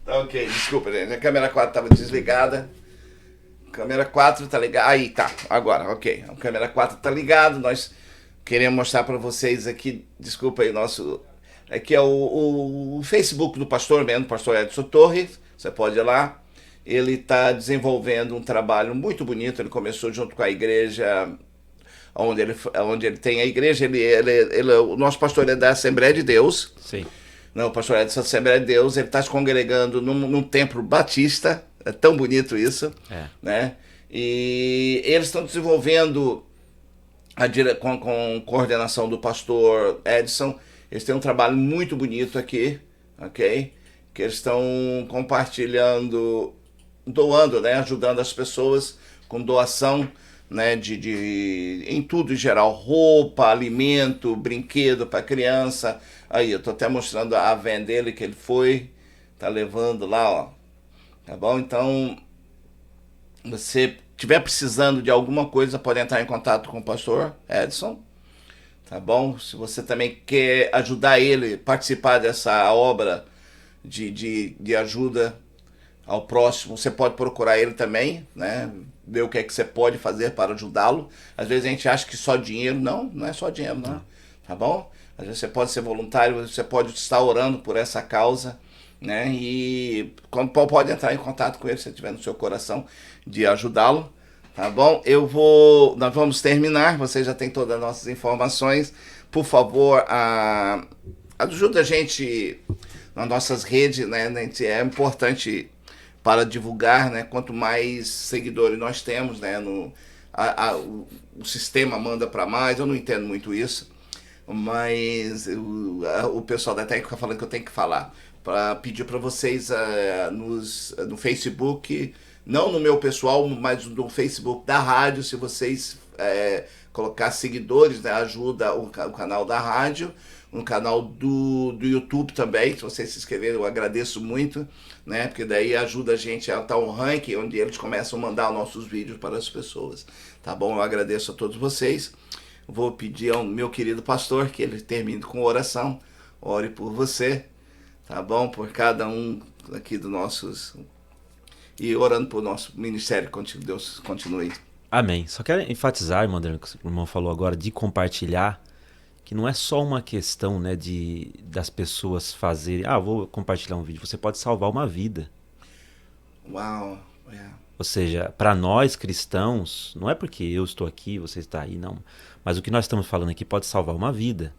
Tá ok, desculpa, gente. A câmera 4 estava desligada. Câmera 4 tá ligada. Aí, tá. Agora, ok. A câmera 4 tá ligada. Nós queremos mostrar para vocês aqui. Desculpa aí, nosso... Aqui é o Facebook do pastor mesmo, pastor Edson Torres. Você pode ir lá. Ele está desenvolvendo um trabalho muito bonito. Ele começou junto com a igreja, onde ele tem a igreja. O nosso pastor é da Assembleia de Deus.
Sim.
Não, o pastor Edson da Assembleia de Deus. Ele está se congregando num templo batista. É tão bonito isso. Né? E eles estão desenvolvendo, com coordenação do pastor Edson, eles têm um trabalho muito bonito aqui, ok? Que eles estão compartilhando, doando, né? Ajudando as pessoas com doação, né? Em tudo em geral, roupa, alimento, brinquedo para criança. Aí, eu tô até mostrando a van dele que ele tá levando lá, ó. Tá bom? Então, você estiver precisando de alguma coisa, pode entrar em contato com o pastor Edson. Tá bom? Se você também quer ajudar ele a participar dessa obra de ajuda ao próximo, você pode procurar ele também, né? Ver o que é que você pode fazer para ajudá-lo. Às vezes a gente acha que só dinheiro, não é só dinheiro, não. Tá bom? Às vezes você pode ser voluntário, você pode estar orando por essa causa, né? E pode entrar em contato com ele se tiver no seu coração de ajudá-lo. Tá bom? Nós vamos terminar, você já tem todas as nossas informações. Por favor, ajuda a gente nas nossas redes, né? É importante para divulgar, né? Quanto mais seguidores nós temos, né? O sistema manda para mais, eu não entendo muito isso, mas o pessoal da técnica fica falando que eu tenho que falar. Para pedir para vocês no Facebook, não no meu pessoal, mas no Facebook da rádio, se vocês colocar seguidores, né, ajuda o canal da rádio, no canal do YouTube também, se vocês se inscreverem, eu agradeço muito, né, porque daí ajuda a gente a estar um ranking onde eles começam a mandar nossos vídeos para as pessoas, tá bom? Eu agradeço a todos vocês. Vou pedir ao meu querido pastor que ele termine com oração, ore por você, tá bom? Por cada um aqui dos nossos... E orando por nosso ministério, Deus continue.
Amém. Só quero enfatizar, irmão Adriano, que o irmão falou agora, de compartilhar, que não é só uma questão, né, das pessoas fazerem, vou compartilhar um vídeo. Você pode salvar uma vida.
Uau. Yeah.
Ou seja, para nós cristãos, não é porque eu estou aqui, você está aí, não. Mas o que nós estamos falando aqui pode salvar uma vida.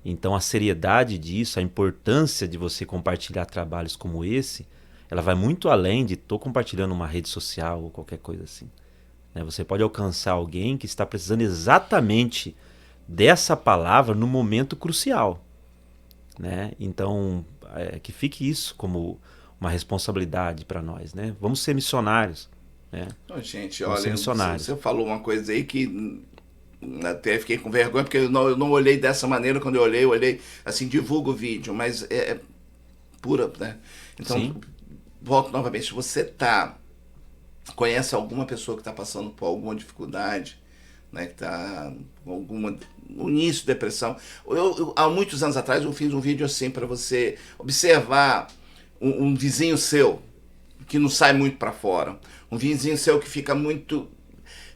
Então a seriedade disso, a importância de você compartilhar trabalhos como esse, ela vai muito além de estou compartilhando uma rede social ou qualquer coisa assim. Né? Você pode alcançar alguém que está precisando exatamente dessa palavra no momento crucial. Né? Então, que fique isso como uma responsabilidade para nós. Né? Vamos ser missionários. Né?
Então, gente,
vamos ser missionários.
Você falou uma coisa aí que até fiquei com vergonha, porque eu não olhei dessa maneira. Quando eu olhei assim, divulga o vídeo, mas é pura, né? Então, sim. Volto novamente, se você conhece alguma pessoa que está passando por alguma dificuldade, né, que está com no início de depressão. Há muitos anos atrás eu fiz um vídeo assim para você observar um vizinho seu que não sai muito para fora, um vizinho seu que fica muito,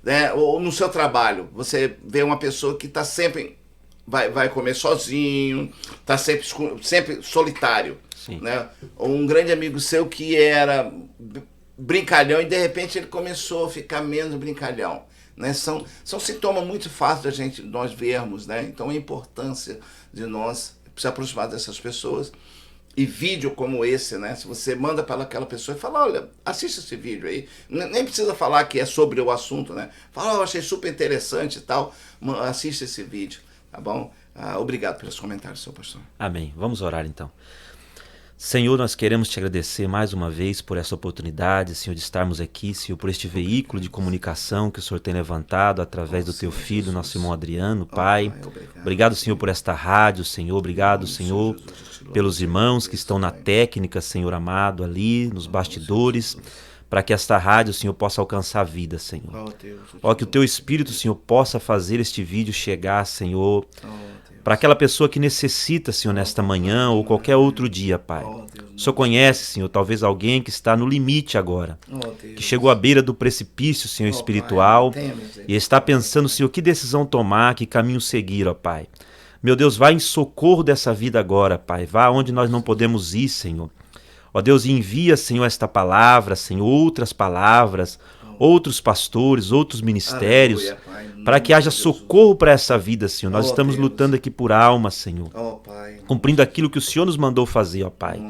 né, ou no seu trabalho, você vê uma pessoa que está sempre vai comer sozinho, está sempre solitário, né? Ou um grande amigo seu que era brincalhão e de repente ele começou a ficar menos brincalhão, né? São sintomas muito fáceis da nós vermos, né? Então a importância de nós se aproximar dessas pessoas. E vídeo como esse, né? Se você manda para aquela pessoa e fala, olha, assista esse vídeo aí. Nem precisa falar que é sobre o assunto, né? Fala, eu achei super interessante e tal. Assista esse vídeo, tá bom? Obrigado pelos comentários, seu pastor.
Amém. Vamos orar então. Senhor, nós queremos te agradecer mais uma vez por essa oportunidade, Senhor, de estarmos aqui, Senhor, por este veículo de comunicação que o Senhor tem levantado através do teu filho, nosso irmão Adriano, Pai. Obrigado, Senhor, por esta rádio, Senhor. Obrigado, Senhor, pelos irmãos que estão na técnica, Senhor amado, ali, nos bastidores, para que esta rádio, Senhor, possa alcançar a vida, Senhor. Ó, que o teu Espírito, Senhor, possa fazer este vídeo chegar, Senhor, para aquela pessoa que necessita, Senhor, nesta manhã ou qualquer outro dia, Pai. O Senhor conhece, Senhor, talvez alguém que está no limite agora, que chegou à beira do precipício, Senhor, espiritual, e está pensando, Senhor, que decisão tomar, que caminho seguir, ó Pai. Meu Deus, vá em socorro dessa vida agora, Pai. Vá onde nós não podemos ir, Senhor. Ó Deus, envia, Senhor, esta palavra, Senhor, outras palavras, outros pastores, outros ministérios, para que haja socorro para essa vida, Senhor. Nós estamos lutando aqui por alma, Senhor, cumprindo aquilo que o Senhor nos mandou fazer, ó Pai.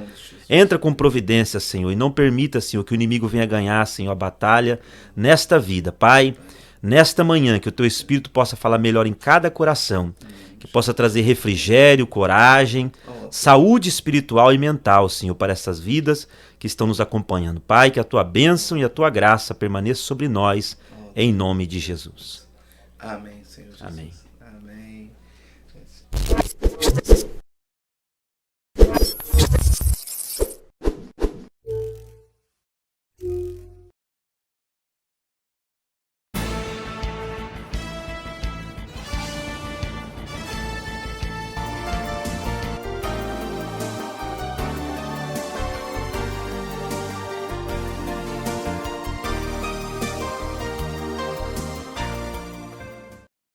Entra com providência, Senhor, e não permita, Senhor, que o inimigo venha ganhar, Senhor, a batalha nesta vida, Pai. Nesta manhã, que o teu Espírito possa falar melhor em cada coração, que possa trazer refrigério, coragem, saúde espiritual e mental, Senhor, para essas vidas que estão nos acompanhando. Pai, que a tua bênção e a tua graça permaneçam sobre nós, em nome de Jesus.
Amém, Senhor Jesus.
Amém.
Amém.